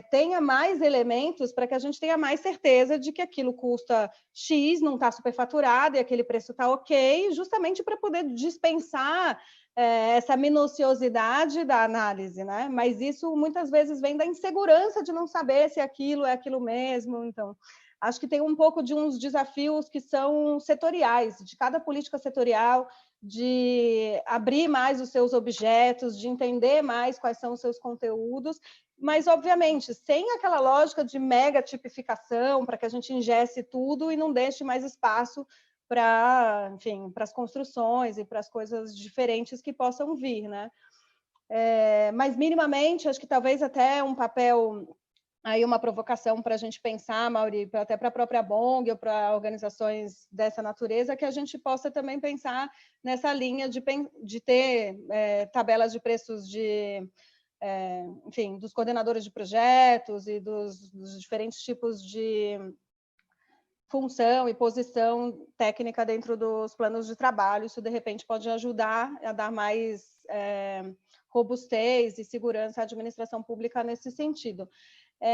tenha mais elementos para que a gente tenha mais certeza de que aquilo custa X, não está superfaturado e aquele preço está ok, justamente para poder dispensar essa minuciosidade da análise, né? Mas isso muitas vezes vem da insegurança de não saber se aquilo é aquilo mesmo. Então, acho que tem um pouco de uns desafios que são setoriais, de cada política setorial, de abrir mais os seus objetos, de entender mais quais são os seus conteúdos, mas, obviamente, sem aquela lógica de mega tipificação, para que a gente ingesse tudo e não deixe mais espaço para, enfim, para as construções e para as coisas diferentes que possam vir, né? Mas, minimamente, acho que talvez até um papel, aí uma provocação para a gente pensar, Mauri, até para a própria BONG ou para organizações dessa natureza, que a gente possa também pensar nessa linha de ter tabelas de preços enfim, dos coordenadores de projetos e dos diferentes tipos de função e posição técnica dentro dos planos de trabalho. Isso, de repente, pode ajudar a dar mais robustez e segurança à administração pública nesse sentido.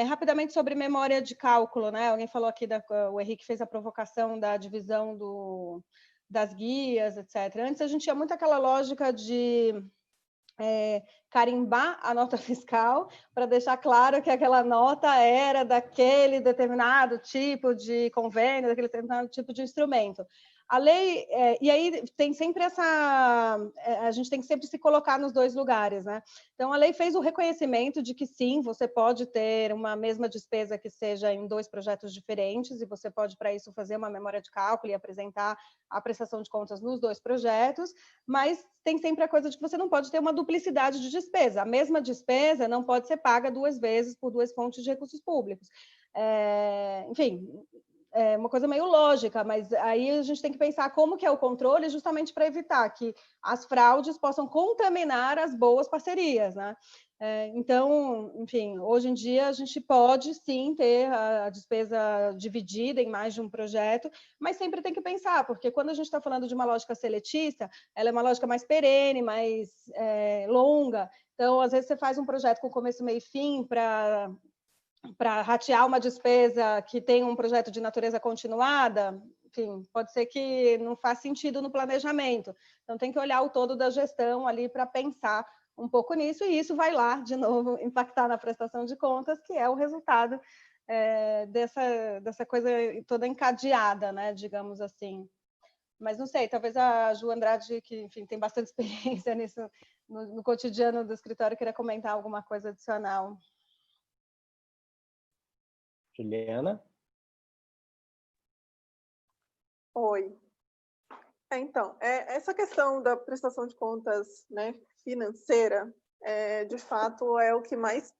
Rapidamente sobre memória de cálculo, né? Alguém falou aqui, o Henrique fez a provocação da divisão das guias, etc. Antes a gente tinha muito aquela lógica de carimbar a nota fiscal para deixar claro que aquela nota era daquele determinado tipo de convênio, daquele determinado tipo de instrumento. A lei, e aí tem sempre a gente tem que sempre se colocar nos dois lugares, né? Então, a lei fez o reconhecimento de que sim, você pode ter uma mesma despesa que seja em 2 projetos diferentes, e você pode, para isso, fazer uma memória de cálculo e apresentar a prestação de contas nos 2 projetos, mas tem sempre a coisa de que você não pode ter uma duplicidade de despesa. A mesma despesa não pode ser paga 2 vezes por 2 fontes de recursos públicos. Enfim, é uma coisa meio lógica, mas aí a gente tem que pensar como que é o controle justamente para evitar que as fraudes possam contaminar as boas parcerias, né? Então, enfim, hoje em dia a gente pode sim ter a despesa dividida em mais de um projeto, mas sempre tem que pensar, porque quando a gente está falando de uma lógica seletista, ela é uma lógica mais perene, mais longa. Então, às vezes você faz um projeto com começo, meio e fim para ratear uma despesa que tem um projeto de natureza continuada, enfim, pode ser que não faça sentido no planejamento. Então, tem que olhar o todo da gestão ali para pensar um pouco nisso, e isso vai lá, de novo, impactar na prestação de contas, que é o resultado dessa coisa toda encadeada, né, digamos assim. Mas não sei, talvez a Ju Andrade, que, enfim, tem bastante experiência nisso, no cotidiano do escritório, queria comentar alguma coisa adicional. Juliana? Oi. Então, essa questão da prestação de contas, né, financeira, de fato, é o que mais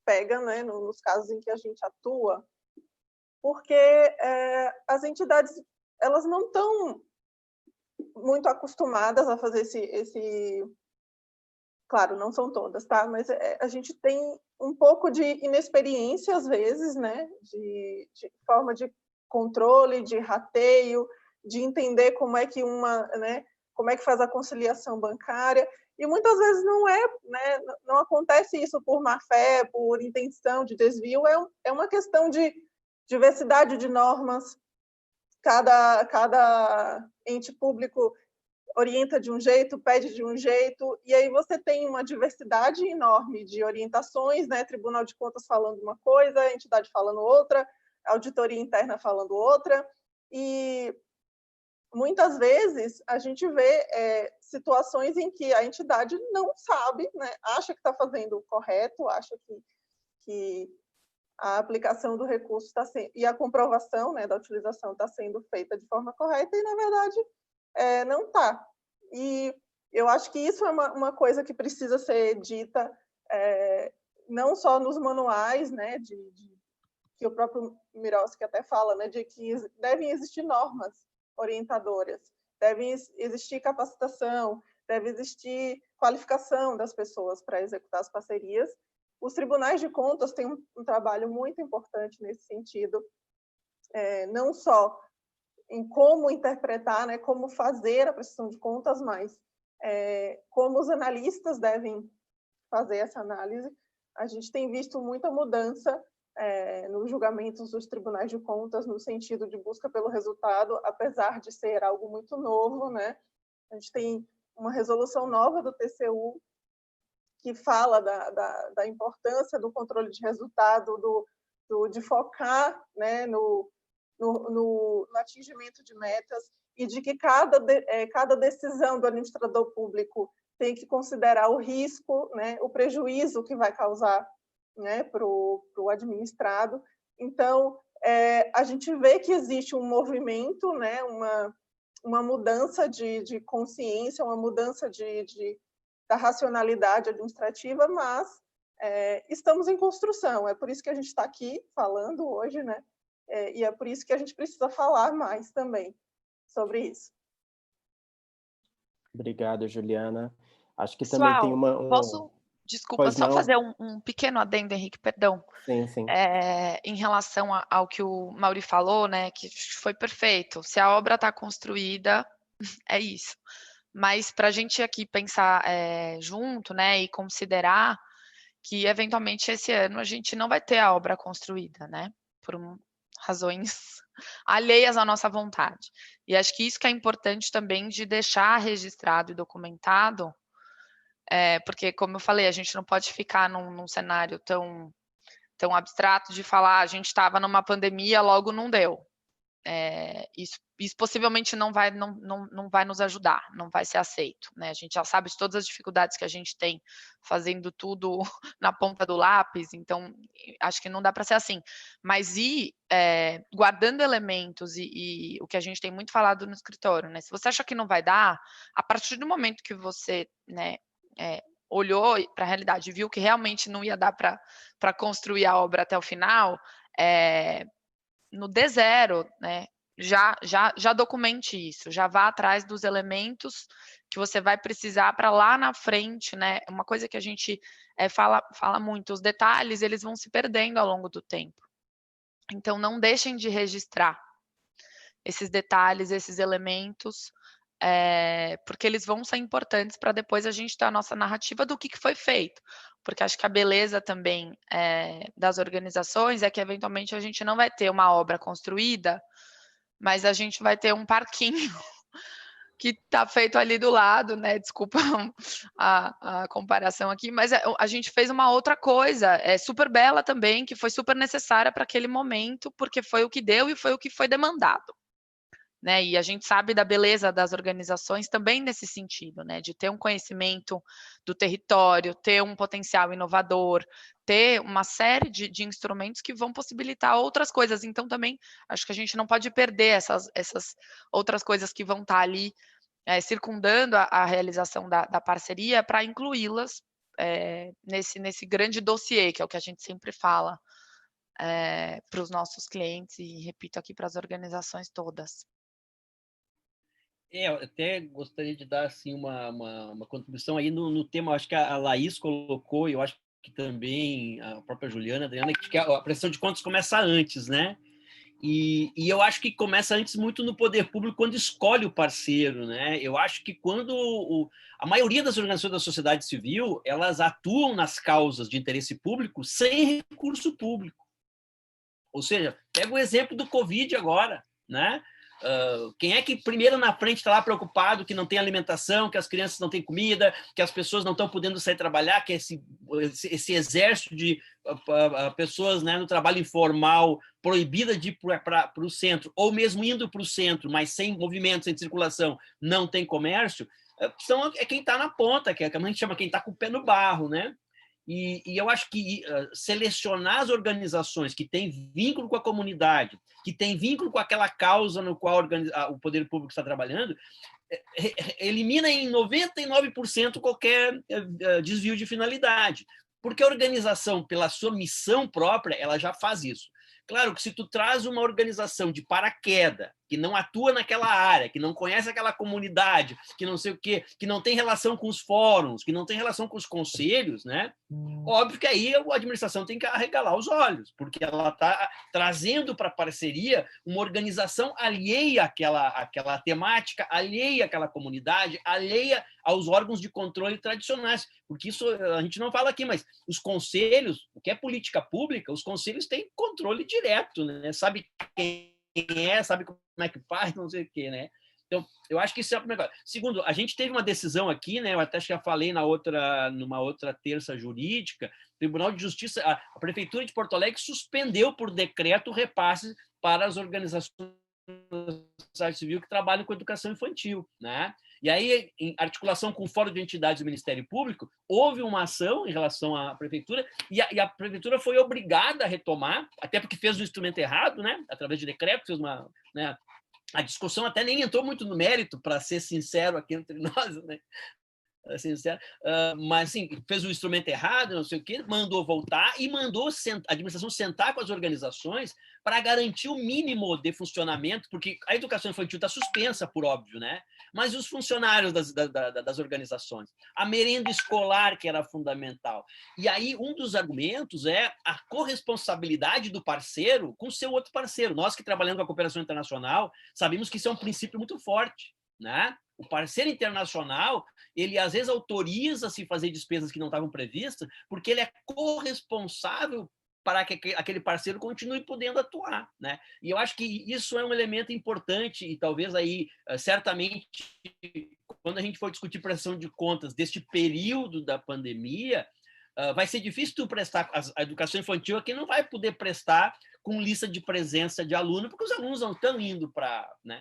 pega, né, nos casos em que a gente atua, porque as entidades, elas não estão muito acostumadas a fazer esse... Claro, não são todas, tá? Mas a gente tem um pouco de inexperiência, às vezes, né? De forma de controle, de rateio, de entender como é que como é que faz a conciliação bancária. E muitas vezes não né? Não acontece isso por má fé, por intenção de desvio, é uma questão de diversidade de normas. Cada ente público orienta de um jeito, pede de um jeito, e aí você tem uma diversidade enorme de orientações, né? Tribunal de Contas falando uma coisa, a entidade falando outra, auditoria interna falando outra, e muitas vezes a gente vê situações em que a entidade não sabe, né? Acha que está fazendo o correto, acha que a aplicação do recurso está sendo, e a comprovação, né, da utilização está sendo feita de forma correta, e, na verdade, não está. E eu acho que isso é uma coisa que precisa ser dita, não só nos manuais, né, que o próprio Miroski até fala, né, de que devem existir normas orientadoras, deve existir capacitação, deve existir qualificação das pessoas para executar as parcerias. Os tribunais de contas têm um trabalho muito importante nesse sentido, não só em como interpretar, né, como fazer a prestação de contas, mas como os analistas devem fazer essa análise. A gente tem visto muita mudança nos julgamentos dos tribunais de contas no sentido de busca pelo resultado, apesar de ser algo muito novo, né? A gente tem uma resolução nova do TCU que fala da importância do controle de resultado, de focar, né, no atingimento de metas, e de que cada decisão do administrador público tem que considerar o risco, né, o prejuízo que vai causar, né, para o administrado. Então, a gente vê que existe um movimento, né, uma mudança de consciência, uma mudança da racionalidade administrativa, mas estamos em construção. É por isso que a gente está aqui falando hoje, né? E é por isso que a gente precisa falar mais também sobre isso. Obrigado, Juliana. Acho que Pessoal, também tem posso, desculpa, Pois só não. fazer um pequeno adendo, Henrique, perdão. Sim, sim. Em relação ao que o Mauri falou, né, que foi perfeito. Se a obra está construída, é isso. Mas para a gente aqui pensar junto, né, e considerar que eventualmente esse ano a gente não vai ter a obra construída, né, por razões alheias à nossa vontade. E acho que isso que é importante também de deixar registrado e documentado, porque, como eu falei, a gente não pode ficar num cenário tão abstrato de falar a gente estava numa pandemia, logo não deu. isso possivelmente não vai nos ajudar, não vai ser aceito, né? A gente já sabe de todas as dificuldades que a gente tem fazendo tudo na ponta do lápis, então acho que não dá para ser assim. Mas guardando elementos e o que a gente tem muito falado no escritório, né? Se você acha que não vai dar, a partir do momento que você, né, olhou para a realidade e viu que realmente não ia dar para construir a obra até o final, no D0, né, já documente isso, já vá atrás dos elementos que você vai precisar para lá na frente, né? Uma coisa que a gente fala muito, os detalhes, eles vão se perdendo ao longo do tempo. Então, não deixem de registrar esses detalhes, esses elementos, porque eles vão ser importantes para depois a gente ter a nossa narrativa do que foi feito. Porque acho que a beleza também das organizações é que, eventualmente, a gente não vai ter uma obra construída, mas a gente vai ter um parquinho que está feito ali do lado, né? Desculpa a comparação aqui, mas a gente fez uma outra coisa, super bela também, que foi super necessária para aquele momento, porque foi o que deu e foi o que foi demandado. Né, e a gente sabe da beleza das organizações também nesse sentido, né, de ter um conhecimento do território, ter um potencial inovador, ter uma série de instrumentos que vão possibilitar outras coisas. Então, também, acho que a gente não pode perder essas outras coisas que vão estar ali circundando a realização da parceria para incluí-las nesse grande dossiê, que é o que a gente sempre fala para os nossos clientes e, repito, aqui para as organizações todas. Eu até gostaria de dar assim, uma contribuição aí no tema, acho que a Laís colocou, e eu acho que também a própria Juliana, a Adriana, que a prestação de contas começa antes, né? E eu acho que começa antes muito no poder público, quando escolhe o parceiro, né? Eu acho que quando a maioria das organizações da sociedade civil, elas atuam nas causas de interesse público sem recurso público. Ou seja, pega o exemplo do Covid agora, né? Quem é que primeiro na frente está lá preocupado que não tem alimentação, que as crianças não têm comida, que as pessoas não estão podendo sair trabalhar, que esse exército de pessoas, né, no trabalho informal, proibida de ir para o centro, ou mesmo indo para o centro, mas sem movimento, sem circulação, não tem comércio, é quem está na ponta, que a gente chama quem está com o pé no barro, né? E eu acho que selecionar as organizações que têm vínculo com a comunidade, que têm vínculo com aquela causa no qual o poder público está trabalhando, elimina em 99% qualquer desvio de finalidade. Porque a organização, pela sua missão própria, ela já faz isso. Claro que se tu traz uma organização de paraquedas, que não atua naquela área, que não conhece aquela comunidade, que não sei o quê, que não tem relação com os fóruns, que não tem relação com os conselhos, né? Óbvio que aí a administração tem que arregalar os olhos, porque ela está trazendo para a parceria uma organização alheia àquela temática, alheia àquela comunidade, alheia aos órgãos de controle tradicionais, porque isso a gente não fala aqui, mas os conselhos, o que é política pública, os conselhos têm controle direto, né? Sabe quem sabe como é que faz, não sei o quê, né? Então, eu acho que isso é o primeiro. Segundo, a gente teve uma decisão aqui, né? Eu até já falei numa outra terça jurídica, o Tribunal de Justiça, a Prefeitura de Porto Alegre suspendeu por decreto repasses para as organizações da sociedade civil que trabalham com educação infantil, né? E aí, em articulação com o Fórum de Entidades do Ministério Público, houve uma ação em relação à Prefeitura e a Prefeitura foi obrigada a retomar, até porque fez o instrumento errado, né? Através de decreto, fez uma... Né? A discussão até nem entrou muito no mérito, para ser sincero aqui entre nós, né? Sincero. Mas assim, fez o instrumento errado, não sei o quê, mandou voltar e mandou a administração sentar com as organizações para garantir o mínimo de funcionamento, porque a educação infantil está suspensa, por óbvio, né? Mas os funcionários das organizações, a merenda escolar, que era fundamental. E aí, um dos argumentos é a corresponsabilidade do parceiro com o seu outro parceiro. Nós que trabalhamos com a cooperação internacional, sabemos que isso é um princípio muito forte, né? O parceiro internacional, ele às vezes autoriza-se fazer despesas que não estavam previstas, porque ele é corresponsável para que aquele parceiro continue podendo atuar, né? E eu acho que isso é um elemento importante e talvez aí, certamente, quando a gente for discutir prestação de contas deste período da pandemia, vai ser difícil tu prestar a educação infantil, a quem não vai poder prestar com lista de presença de aluno, porque os alunos não estão indo para... né?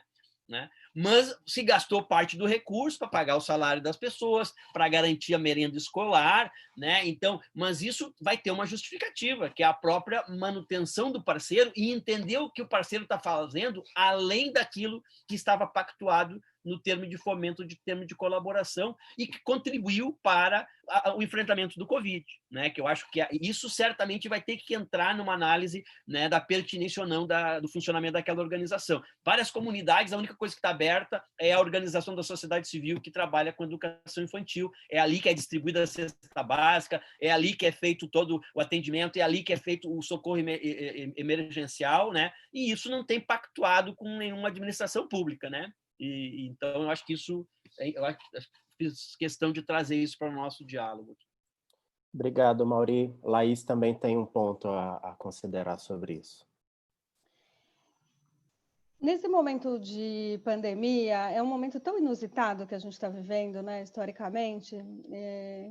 Mas se gastou parte do recurso para pagar o salário das pessoas, para garantir a merenda escolar, né? Então, mas isso vai ter uma justificativa, que é a própria manutenção do parceiro e entender o que o parceiro está fazendo além daquilo que estava pactuado no termo de fomento, de termo de colaboração, e que contribuiu para o enfrentamento do Covid, né? Que eu acho que isso certamente vai ter que entrar numa análise, né, da pertinência ou não do funcionamento daquela organização. Várias comunidades, a única coisa que está aberta é a organização da sociedade civil que trabalha com educação infantil, é ali que é distribuída a cesta básica, é ali que é feito todo o atendimento, é ali que é feito o socorro emergencial, né? E isso não tem pactuado com nenhuma administração pública, né? Então, eu acho que isso... Eu fiz questão de trazer isso para o nosso diálogo. Obrigado, Mauri. Laís também tem um ponto a considerar sobre isso. Nesse momento de pandemia, é um momento tão inusitado que a gente está vivendo, né, historicamente.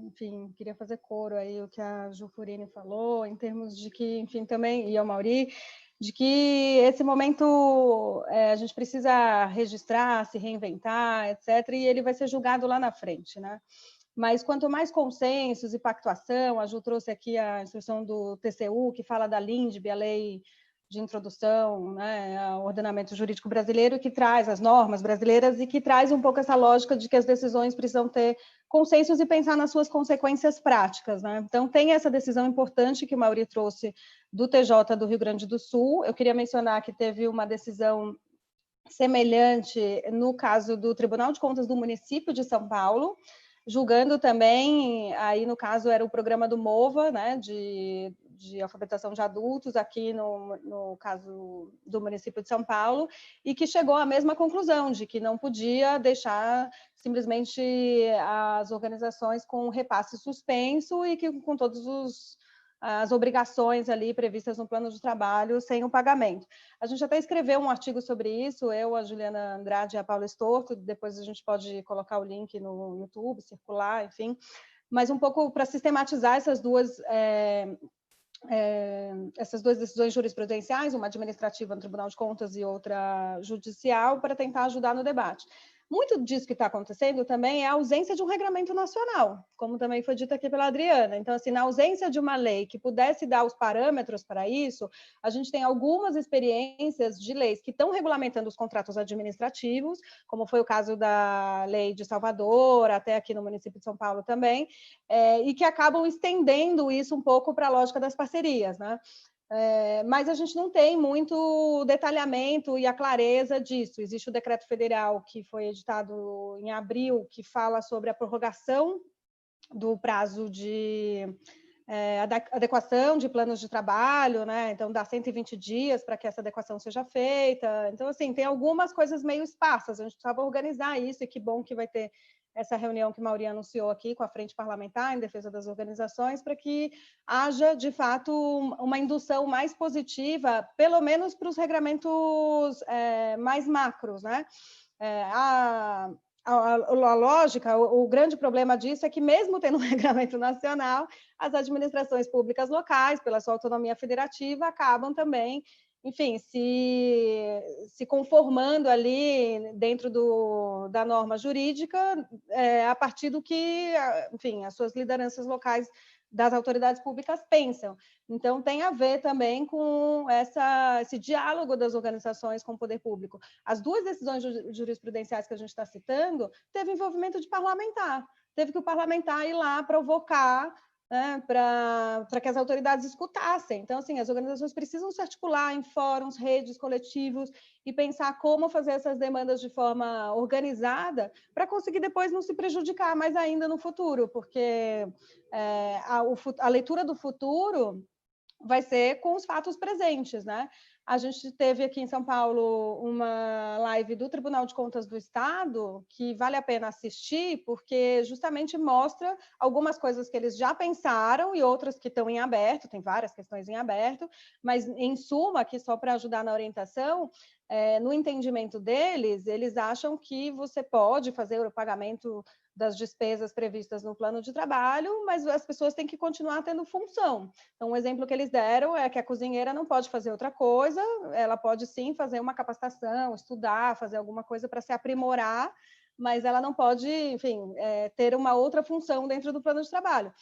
Enfim, queria fazer coro aí o que a Ju Furini falou, em termos de que, enfim, também, e ao Mauri, de que esse momento a gente precisa registrar, se reinventar, etc., e ele vai ser julgado lá na frente, né? Mas quanto mais consensos e pactuação, a Ju trouxe aqui a instrução do TCU, que fala da LINDB, a Lei de Introdução, né, ao Ordenamento Jurídico Brasileiro, que traz as normas brasileiras e que traz um pouco essa lógica de que as decisões precisam ter consensos e pensar nas suas consequências práticas, né? Então, tem essa decisão importante que o Mauri trouxe do TJ do Rio Grande do Sul. Eu queria mencionar que teve uma decisão semelhante no caso do Tribunal de Contas do município de São Paulo, julgando também, aí no caso era o programa do MOVA, né, de alfabetização de adultos, aqui no caso do município de São Paulo, e que chegou à mesma conclusão, de que não podia deixar simplesmente as organizações com repasse suspenso e que com todos as obrigações ali previstas no plano de trabalho sem o pagamento. A gente até escreveu um artigo sobre isso, eu, a Juliana Andrade e a Paula Estorto, depois a gente pode colocar o link no YouTube, circular, enfim, mas um pouco para sistematizar essas duas decisões jurisprudenciais, uma administrativa no Tribunal de Contas e outra judicial, para tentar ajudar no debate. Muito disso que está acontecendo também é a ausência de um regramento nacional, como também foi dito aqui pela Adriana. Então, assim, na ausência de uma lei que pudesse dar os parâmetros para isso, a gente tem algumas experiências de leis que estão regulamentando os contratos administrativos, como foi o caso da lei de Salvador, até aqui no município de São Paulo também, e que acabam estendendo isso um pouco para a lógica das parcerias, né? Mas a gente não tem muito detalhamento e a clareza disso. Existe o decreto federal que foi editado em abril, que fala sobre a prorrogação do prazo de adequação de planos de trabalho, né? Então, dá 120 dias para que essa adequação seja feita. Então, assim, tem algumas coisas meio esparsas. A gente precisava organizar isso, e que bom que vai ter essa reunião que Mauri anunciou aqui com a Frente Parlamentar em defesa das organizações, para que haja, de fato, uma indução mais positiva, pelo menos para os regramentos mais macros, né? A lógica, o grande problema disso é que, mesmo tendo um regramento nacional, as administrações públicas locais, pela sua autonomia federativa, acabam também, enfim, se conformando ali dentro da norma jurídica, a partir do que, enfim, as suas lideranças locais das autoridades públicas pensam. Então, tem a ver também com esse diálogo das organizações com o poder público. As duas decisões jurisprudenciais que a gente está citando teve envolvimento de parlamentar. Teve que o parlamentar ir lá provocar, né, para que as autoridades escutassem. Então, assim, as organizações precisam se articular em fóruns, redes, coletivos e pensar como fazer essas demandas de forma organizada para conseguir depois não se prejudicar mais ainda no futuro, porque a leitura do futuro vai ser com os fatos presentes, né? A gente teve aqui em São Paulo uma live do Tribunal de Contas do Estado, que vale a pena assistir, porque justamente mostra algumas coisas que eles já pensaram e outras que estão em aberto, tem várias questões em aberto, mas, em suma, aqui só para ajudar na orientação, no entendimento deles, eles acham que você pode fazer o pagamento das despesas previstas no plano de trabalho, mas as pessoas têm que continuar tendo função. Então, um exemplo que eles deram é que a cozinheira não pode fazer outra coisa, ela pode sim fazer uma capacitação, estudar, fazer alguma coisa para se aprimorar, mas ela não pode, enfim, ter uma outra função dentro do plano de trabalho.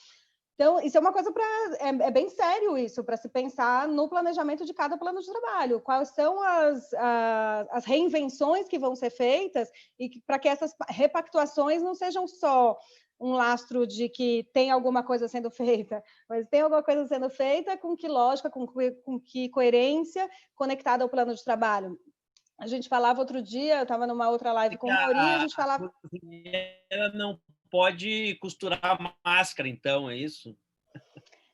Então, isso é uma coisa para... É bem sério isso, para se pensar no planejamento de cada plano de trabalho. Quais são as reinvenções que vão ser feitas e para que essas repactuações não sejam só um lastro de que tem alguma coisa sendo feita, mas tem alguma coisa sendo feita com que lógica, com que coerência conectada ao plano de trabalho. A gente falava outro dia, eu estava numa outra live com o Mauri, a gente falava... A cozinheira não pode costurar máscara, então, é isso?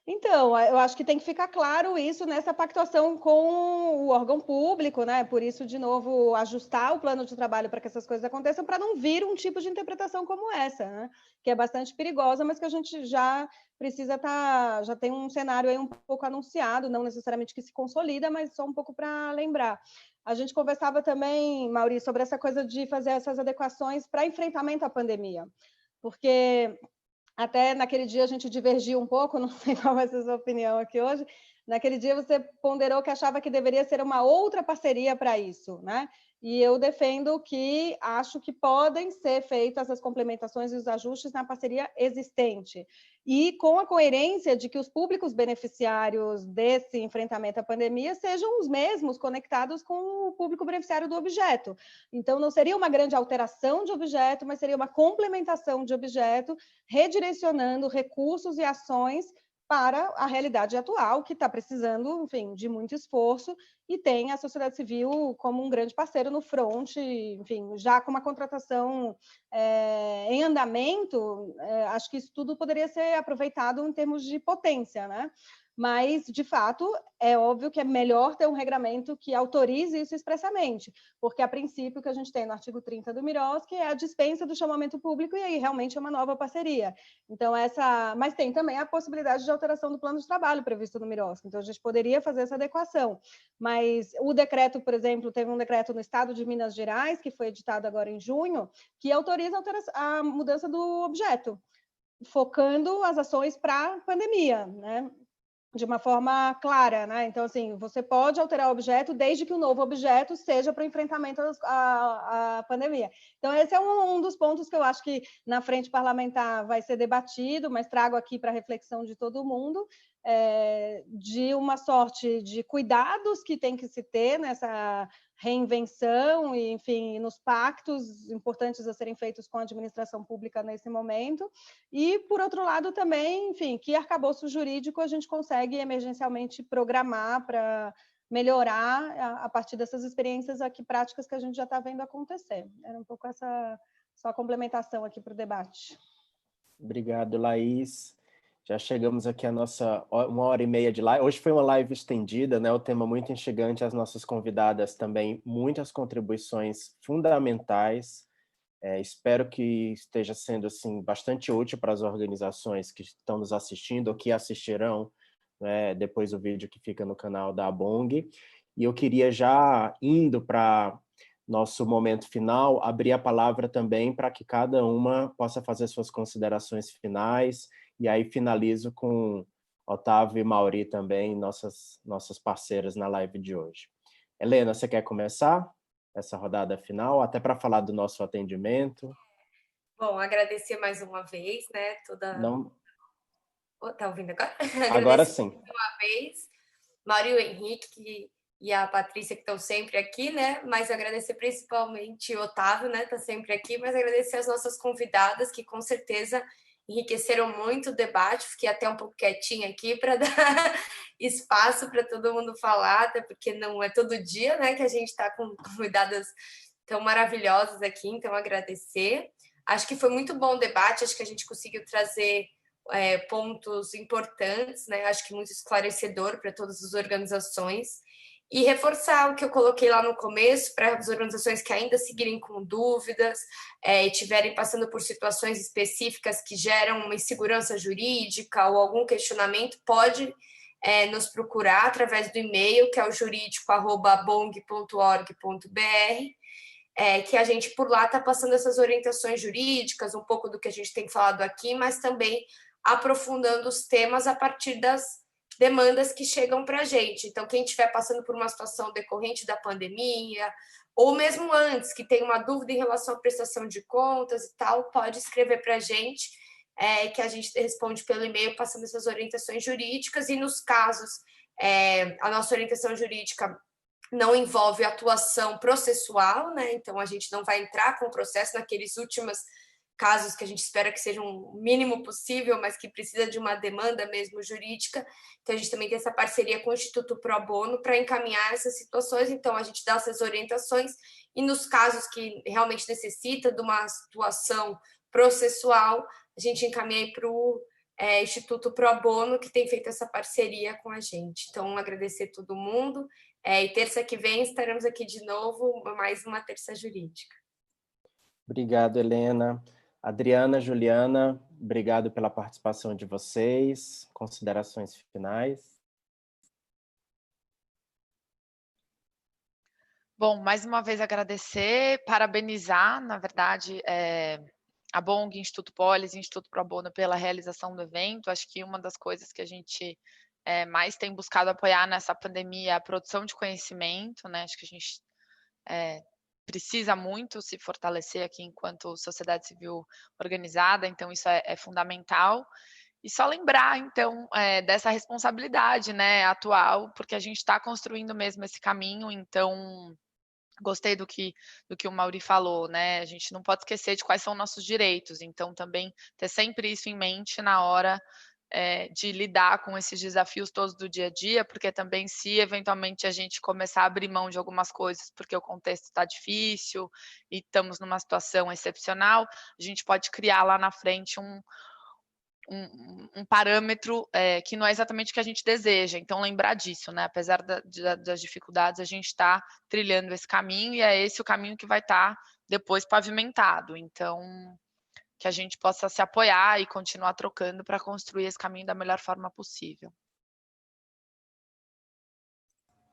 Então, eu acho que tem que ficar claro isso nessa pactuação com o órgão público, né? Por isso, de novo, ajustar o plano de trabalho para que essas coisas aconteçam, para não vir um tipo de interpretação como essa, né? Que é bastante perigosa, mas que a gente já precisa já tem um cenário aí um pouco anunciado, não necessariamente que se consolida, mas só um pouco para lembrar. A gente conversava também, Maurício, sobre essa coisa de fazer essas adequações para enfrentamento à pandemia. Porque até naquele dia a gente divergiu um pouco, não sei qual vai ser a sua opinião aqui hoje, naquele dia você ponderou que achava que deveria ser uma outra parceria para isso, né? E eu defendo que acho que podem ser feitas as complementações e os ajustes na parceria existente. E com a coerência de que os públicos beneficiários desse enfrentamento à pandemia sejam os mesmos conectados com o público beneficiário do objeto. Então, não seria uma grande alteração de objeto, mas seria uma complementação de objeto, redirecionando recursos e ações para a realidade atual, que está precisando, enfim, de muito esforço, e tem a sociedade civil como um grande parceiro no front, enfim, já com uma contratação em andamento, acho que isso tudo poderia ser aproveitado em termos de potência, né? Mas, de fato, é óbvio que é melhor ter um regramento que autorize isso expressamente, porque, a princípio, o que a gente tem no artigo 30 do MIROSC é a dispensa do chamamento público, e aí realmente é uma nova parceria. Então, mas tem também a possibilidade de alteração do plano de trabalho previsto no MIROSC, então a gente poderia fazer essa adequação. Mas o decreto, por exemplo, teve um decreto no estado de Minas Gerais, que foi editado agora em junho, que autoriza a mudança do objeto, focando as ações para a pandemia, né? De uma forma clara, né? Então, assim, você pode alterar o objeto desde que o novo objeto seja para o enfrentamento à pandemia. Então, esse é um dos pontos que eu acho que na frente parlamentar vai ser debatido, mas trago aqui para a reflexão de todo mundo, de uma sorte de cuidados que tem que se ter nessa reinvenção e, enfim, nos pactos importantes a serem feitos com a administração pública nesse momento, e, por outro lado, também, enfim, que arcabouço jurídico a gente consegue emergencialmente programar para melhorar a partir dessas experiências aqui práticas que a gente já está vendo acontecer. Era um pouco essa só complementação aqui para o debate. Obrigado, Laís. Já chegamos aqui a nossa 1h30 de live. Hoje foi uma live estendida, né? O tema muito instigante, as nossas convidadas também, muitas contribuições fundamentais. Espero que esteja sendo assim, bastante útil para as organizações que estão nos assistindo ou que assistirão, né, depois do vídeo que fica no canal da ABONG. E eu queria, já indo para nosso momento final, abrir a palavra também para que cada uma possa fazer suas considerações finais. E aí finalizo com Otávio e Mauri também, nossas parceiras na live de hoje. Helena, você quer começar essa rodada final, até para falar do nosso atendimento? Bom, agradecer mais uma vez, né? Não... Tá ouvindo agora? Agora sim. Mais uma vez, Mauri, o Henrique e a Patrícia, que estão sempre aqui, né? Mas agradecer principalmente o Otávio, né? Tá sempre aqui, mas agradecer as nossas convidadas, que com certeza enriqueceram muito o debate. Fiquei até um pouco quietinha aqui para dar espaço para todo mundo falar, até porque não é todo dia, né, que a gente está com convidadas tão maravilhosas aqui, então agradecer. Acho que foi muito bom o debate, acho que a gente conseguiu trazer pontos importantes, né? Acho que muito esclarecedor para todas as organizações. E reforçar o que eu coloquei lá no começo, para as organizações que ainda seguirem com dúvidas e estiverem passando por situações específicas que geram uma insegurança jurídica ou algum questionamento, pode nos procurar através do e-mail, que é o jurídico@bong.org.br, que a gente por lá está passando essas orientações jurídicas, um pouco do que a gente tem falado aqui, mas também aprofundando os temas a partir das demandas que chegam para a gente. Então, quem estiver passando por uma situação decorrente da pandemia, ou mesmo antes, que tem uma dúvida em relação à prestação de contas e tal, pode escrever para a gente, que a gente responde pelo e-mail, passando essas orientações jurídicas. E nos casos, a nossa orientação jurídica não envolve atuação processual, né? Então, a gente não vai entrar com o processo naqueles últimos casos que a gente espera que sejam o mínimo possível, mas que precisa de uma demanda mesmo jurídica. Então, a gente também tem essa parceria com o Instituto Pro Bono para encaminhar essas situações. Então, a gente dá essas orientações e nos casos que realmente necessita de uma atuação processual, a gente encaminha para o Instituto Pro Bono, que tem feito essa parceria com a gente. Então, agradecer todo mundo. E terça que vem estaremos aqui de novo, mais uma terça jurídica. Obrigado, Helena. Adriana, Juliana, obrigado pela participação de vocês. Considerações finais? Bom, mais uma vez agradecer, parabenizar, na verdade, a BONG, Instituto Polis, Instituto Pro Bono pela realização do evento. Acho que uma das coisas que a gente mais tem buscado apoiar nessa pandemia é a produção de conhecimento, né? Acho que a gente precisa muito se fortalecer aqui enquanto sociedade civil organizada, então isso é fundamental. E só lembrar, então, dessa responsabilidade, né, atual, porque a gente está construindo mesmo esse caminho, então gostei do que o Mauri falou, né, a gente não pode esquecer de quais são nossos direitos, então também ter sempre isso em mente na hora de lidar com esses desafios todos do dia a dia, porque também se eventualmente a gente começar a abrir mão de algumas coisas porque o contexto está difícil e estamos numa situação excepcional, a gente pode criar lá na frente um parâmetro que não é exatamente o que a gente deseja. Então, lembrar disso, né? Apesar das dificuldades, a gente está trilhando esse caminho e é esse o caminho que vai estar depois pavimentado. Então, que a gente possa se apoiar e continuar trocando para construir esse caminho da melhor forma possível.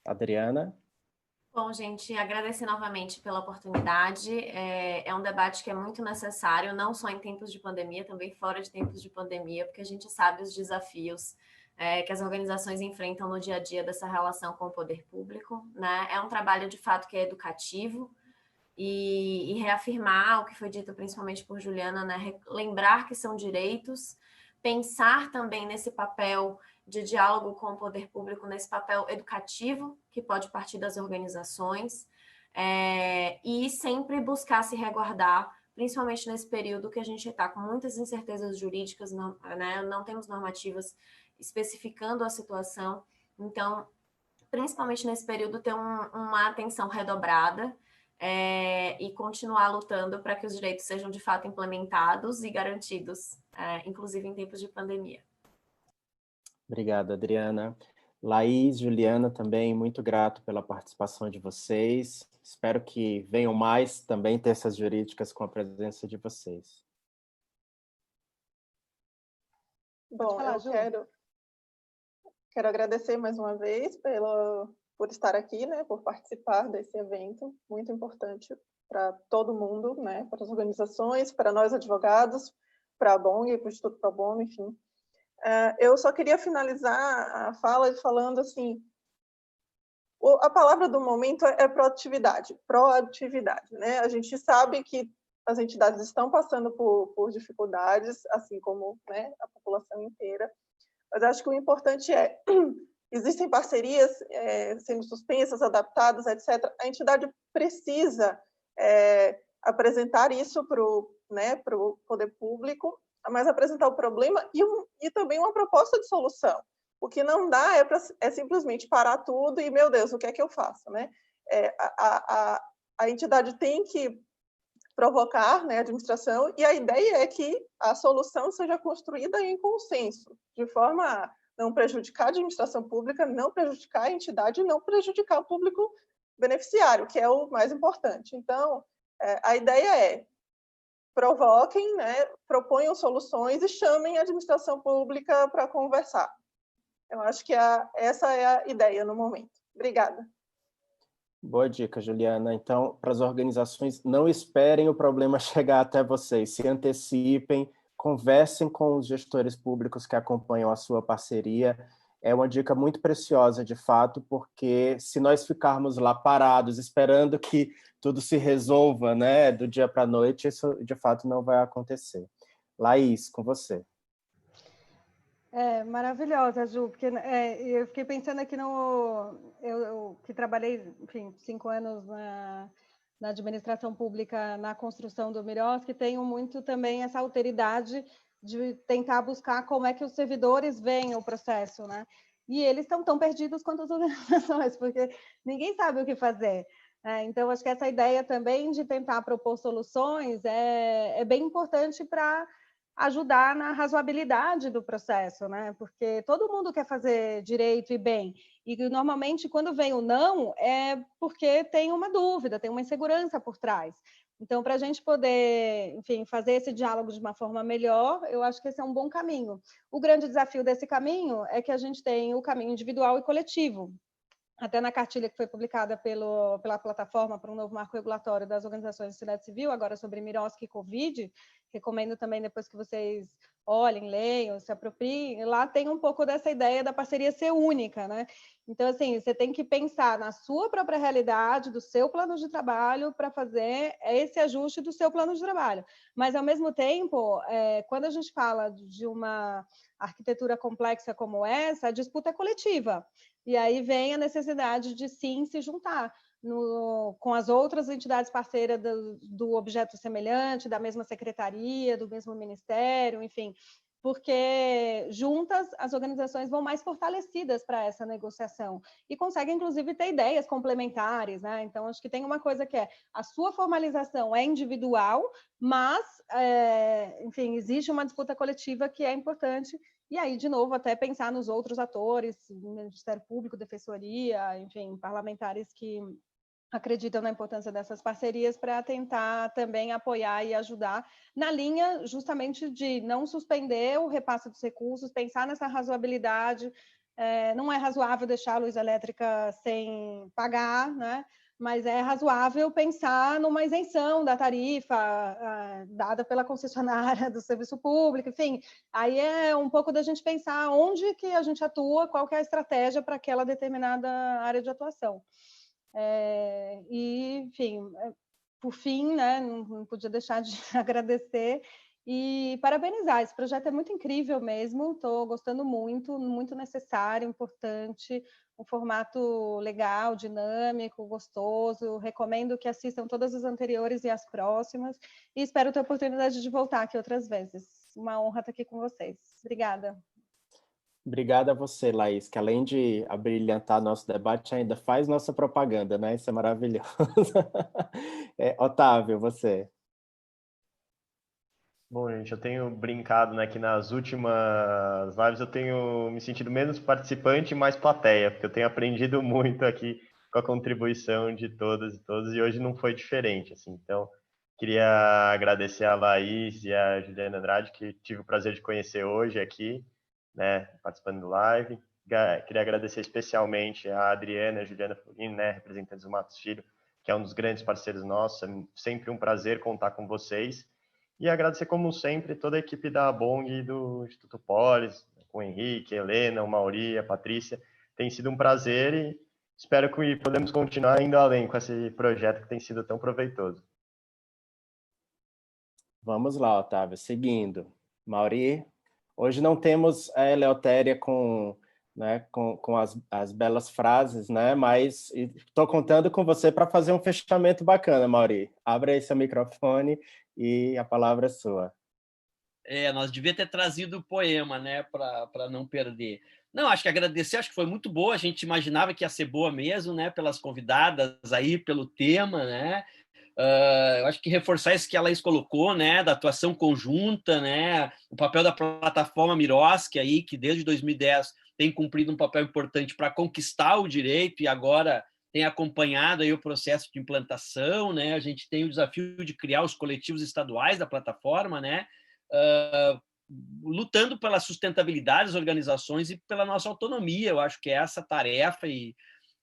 Adriana? Bom, gente, agradecer novamente pela oportunidade. É um debate que é muito necessário, não só em tempos de pandemia, também fora de tempos de pandemia, porque a gente sabe os desafios que as organizações enfrentam no dia a dia dessa relação com o poder público, né? É um trabalho, de fato, que é educativo, e reafirmar o que foi dito principalmente por Juliana, né? Lembrar que são direitos, pensar também nesse papel de diálogo com o poder público, nesse papel educativo que pode partir das organizações, e sempre buscar se resguardar, principalmente nesse período que a gente está com muitas incertezas jurídicas, não temos normativas especificando a situação, então, principalmente nesse período, ter uma atenção redobrada, e continuar lutando para que os direitos sejam de fato implementados e garantidos, inclusive em tempos de pandemia. Obrigado, Adriana. Laís, Juliana, também muito grato pela participação de vocês. Espero que venham mais também terças jurídicas com a presença de vocês. Bom, eu quero agradecer mais uma vez por estar aqui, né, por participar desse evento muito importante para todo mundo, né, para as organizações, para nós advogados, para a BONG, para o Instituto Pro Bono, enfim. Eu só queria finalizar a fala falando assim, a palavra do momento é proatividade, né? A gente sabe que as entidades estão passando por dificuldades, assim como, né, a população inteira, mas acho que o importante existem parcerias sendo suspensas, adaptadas, etc. A entidade precisa apresentar isso para o poder público, mas apresentar o problema e também uma proposta de solução. O que não dá é simplesmente parar tudo e, meu Deus, o que é que eu faço? Né? A entidade tem que provocar, né, a administração, e a ideia é que a solução seja construída em consenso, de forma não prejudicar a administração pública, não prejudicar a entidade, não prejudicar o público beneficiário, que é o mais importante. Então, a ideia é provoquem, né, proponham soluções e chamem a administração pública para conversar. Eu acho que essa é a ideia no momento. Obrigada. Boa dica, Juliana. Então, para as organizações, não esperem o problema chegar até vocês, se antecipem, conversem com os gestores públicos que acompanham a sua parceria. É uma dica muito preciosa, de fato, porque se nós ficarmos lá parados, esperando que tudo se resolva, né, do dia para a noite, isso de fato não vai acontecer. Laís, com você. Maravilhosa, Ju, porque eu fiquei pensando aqui eu que trabalhei, enfim, 5 anos na administração pública, na construção do Miroski, tenho muito também essa alteridade de tentar buscar como é que os servidores veem o processo, né? E eles estão tão perdidos quanto as organizações, porque ninguém sabe o que fazer. Então, acho que essa ideia também de tentar propor soluções é bem importante para ajudar na razoabilidade do processo, né? Porque todo mundo quer fazer direito e bem. E normalmente, quando vem o não, é porque tem uma dúvida, tem uma insegurança por trás. Então, para a gente poder, enfim, fazer esse diálogo de uma forma melhor, eu acho que esse é um bom caminho. O grande desafio desse caminho é que a gente tem o caminho individual e coletivo. Até na cartilha que foi publicada pela plataforma para um novo marco regulatório das organizações de sociedade civil, agora sobre Miroski e Covid, recomendo também depois que vocês olhem, leiam, se apropriem, lá tem um pouco dessa ideia da parceria ser única, né? Então, assim, você tem que pensar na sua própria realidade, do seu plano de trabalho, para fazer esse ajuste do seu plano de trabalho. Mas, ao mesmo tempo, quando a gente fala de uma arquitetura complexa como essa, a disputa é coletiva. E aí vem a necessidade de, sim, se juntar com as outras entidades parceiras do objeto semelhante, da mesma secretaria, do mesmo ministério, enfim, porque juntas as organizações vão mais fortalecidas para essa negociação e conseguem, inclusive, ter ideias complementares, né? Então, acho que tem uma coisa que a sua formalização é individual, mas, enfim, existe uma disputa coletiva que é importante. E aí, de novo, até pensar nos outros atores, Ministério Público, Defensoria, enfim, parlamentares que acreditam na importância dessas parcerias para tentar também apoiar e ajudar na linha justamente de não suspender o repasse dos recursos, pensar nessa razoabilidade. Não é razoável deixar a luz elétrica sem pagar, né? Mas é razoável pensar numa isenção da tarifa dada pela concessionária do serviço público, enfim, aí é um pouco da gente pensar onde que a gente atua, qual que é a estratégia para aquela determinada área de atuação. E, enfim, por fim, né, não podia deixar de agradecer e parabenizar. Esse projeto é muito incrível mesmo, estou gostando muito, muito necessário, importante, um formato legal, dinâmico, gostoso. Recomendo que assistam todas as anteriores e as próximas e espero ter a oportunidade de voltar aqui outras vezes. Uma honra estar aqui com vocês. Obrigada. Obrigada a você, Laís, que além de abrilhantar nosso debate, ainda faz nossa propaganda, né? Isso é maravilhoso. Otávio, você. Bom, gente, eu tenho brincado, né, que nas últimas lives eu tenho me sentido menos participante e mais plateia, porque eu tenho aprendido muito aqui com a contribuição de todas e todos, e hoje não foi diferente, assim. Então, queria agradecer a Laís e a Juliana Andrade, que tive o prazer de conhecer hoje aqui, né, participando do live. Queria agradecer especialmente a Adriana e a Juliana Florino, né, representantes do Matos Filho, que é um dos grandes parceiros nossos. É sempre um prazer contar com vocês. E agradecer, como sempre, toda a equipe da Bong e do Instituto Polis, com o Henrique, a Helena, o Mauri, a Patrícia. Tem sido um prazer e espero que podemos continuar indo além com esse projeto que tem sido tão proveitoso. Vamos lá, Otávio, seguindo. Mauri, hoje não temos a Eleutéria com as belas frases, né? Mas estou contando com você para fazer um fechamento bacana, Mauri. Abre aí seu microfone e a palavra é sua. Nós devíamos ter trazido o poema, né, para não perder. Não, acho que agradecer, acho que foi muito boa. A gente imaginava que ia ser boa mesmo, né, pelas convidadas aí, pelo tema, né. Eu acho que reforçar isso que a Laís colocou, né, da atuação conjunta, né, o papel da plataforma Miroski aí, que desde 2010 tem cumprido um papel importante para conquistar o direito e agora tem acompanhado aí o processo de implantação, né? A gente tem o desafio de criar os coletivos estaduais da plataforma, né? Lutando pela sustentabilidade das organizações e pela nossa autonomia. Eu acho que é essa tarefa e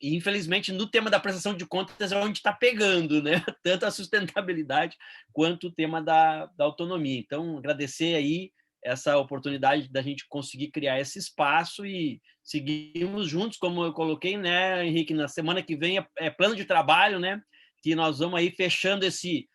infelizmente, no tema da prestação de contas é onde está pegando, né? Tanto a sustentabilidade quanto o tema da autonomia. Então, agradecer aí essa oportunidade da gente conseguir criar esse espaço e seguimos juntos, como eu coloquei, né, Henrique? Na semana que vem é plano de trabalho, né? Que nós vamos aí fechando esse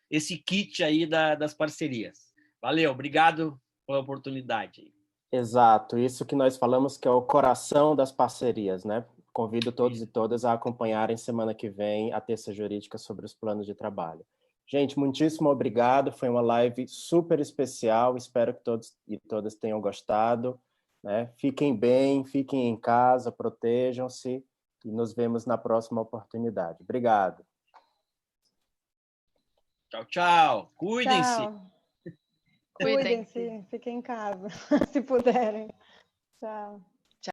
kit aí das parcerias. Valeu, obrigado pela oportunidade. Exato, isso que nós falamos que é o coração das parcerias, né? Convido todos e todas a acompanharem semana que vem a terça jurídica sobre os planos de trabalho. Gente, muitíssimo obrigado, foi uma live super especial, espero que todos e todas tenham gostado, né? Fiquem bem, fiquem em casa, protejam-se e nos vemos na próxima oportunidade. Obrigado. Tchau, tchau. Cuidem-se. Tchau. Cuidem-se, fiquem em casa, se puderem. Tchau.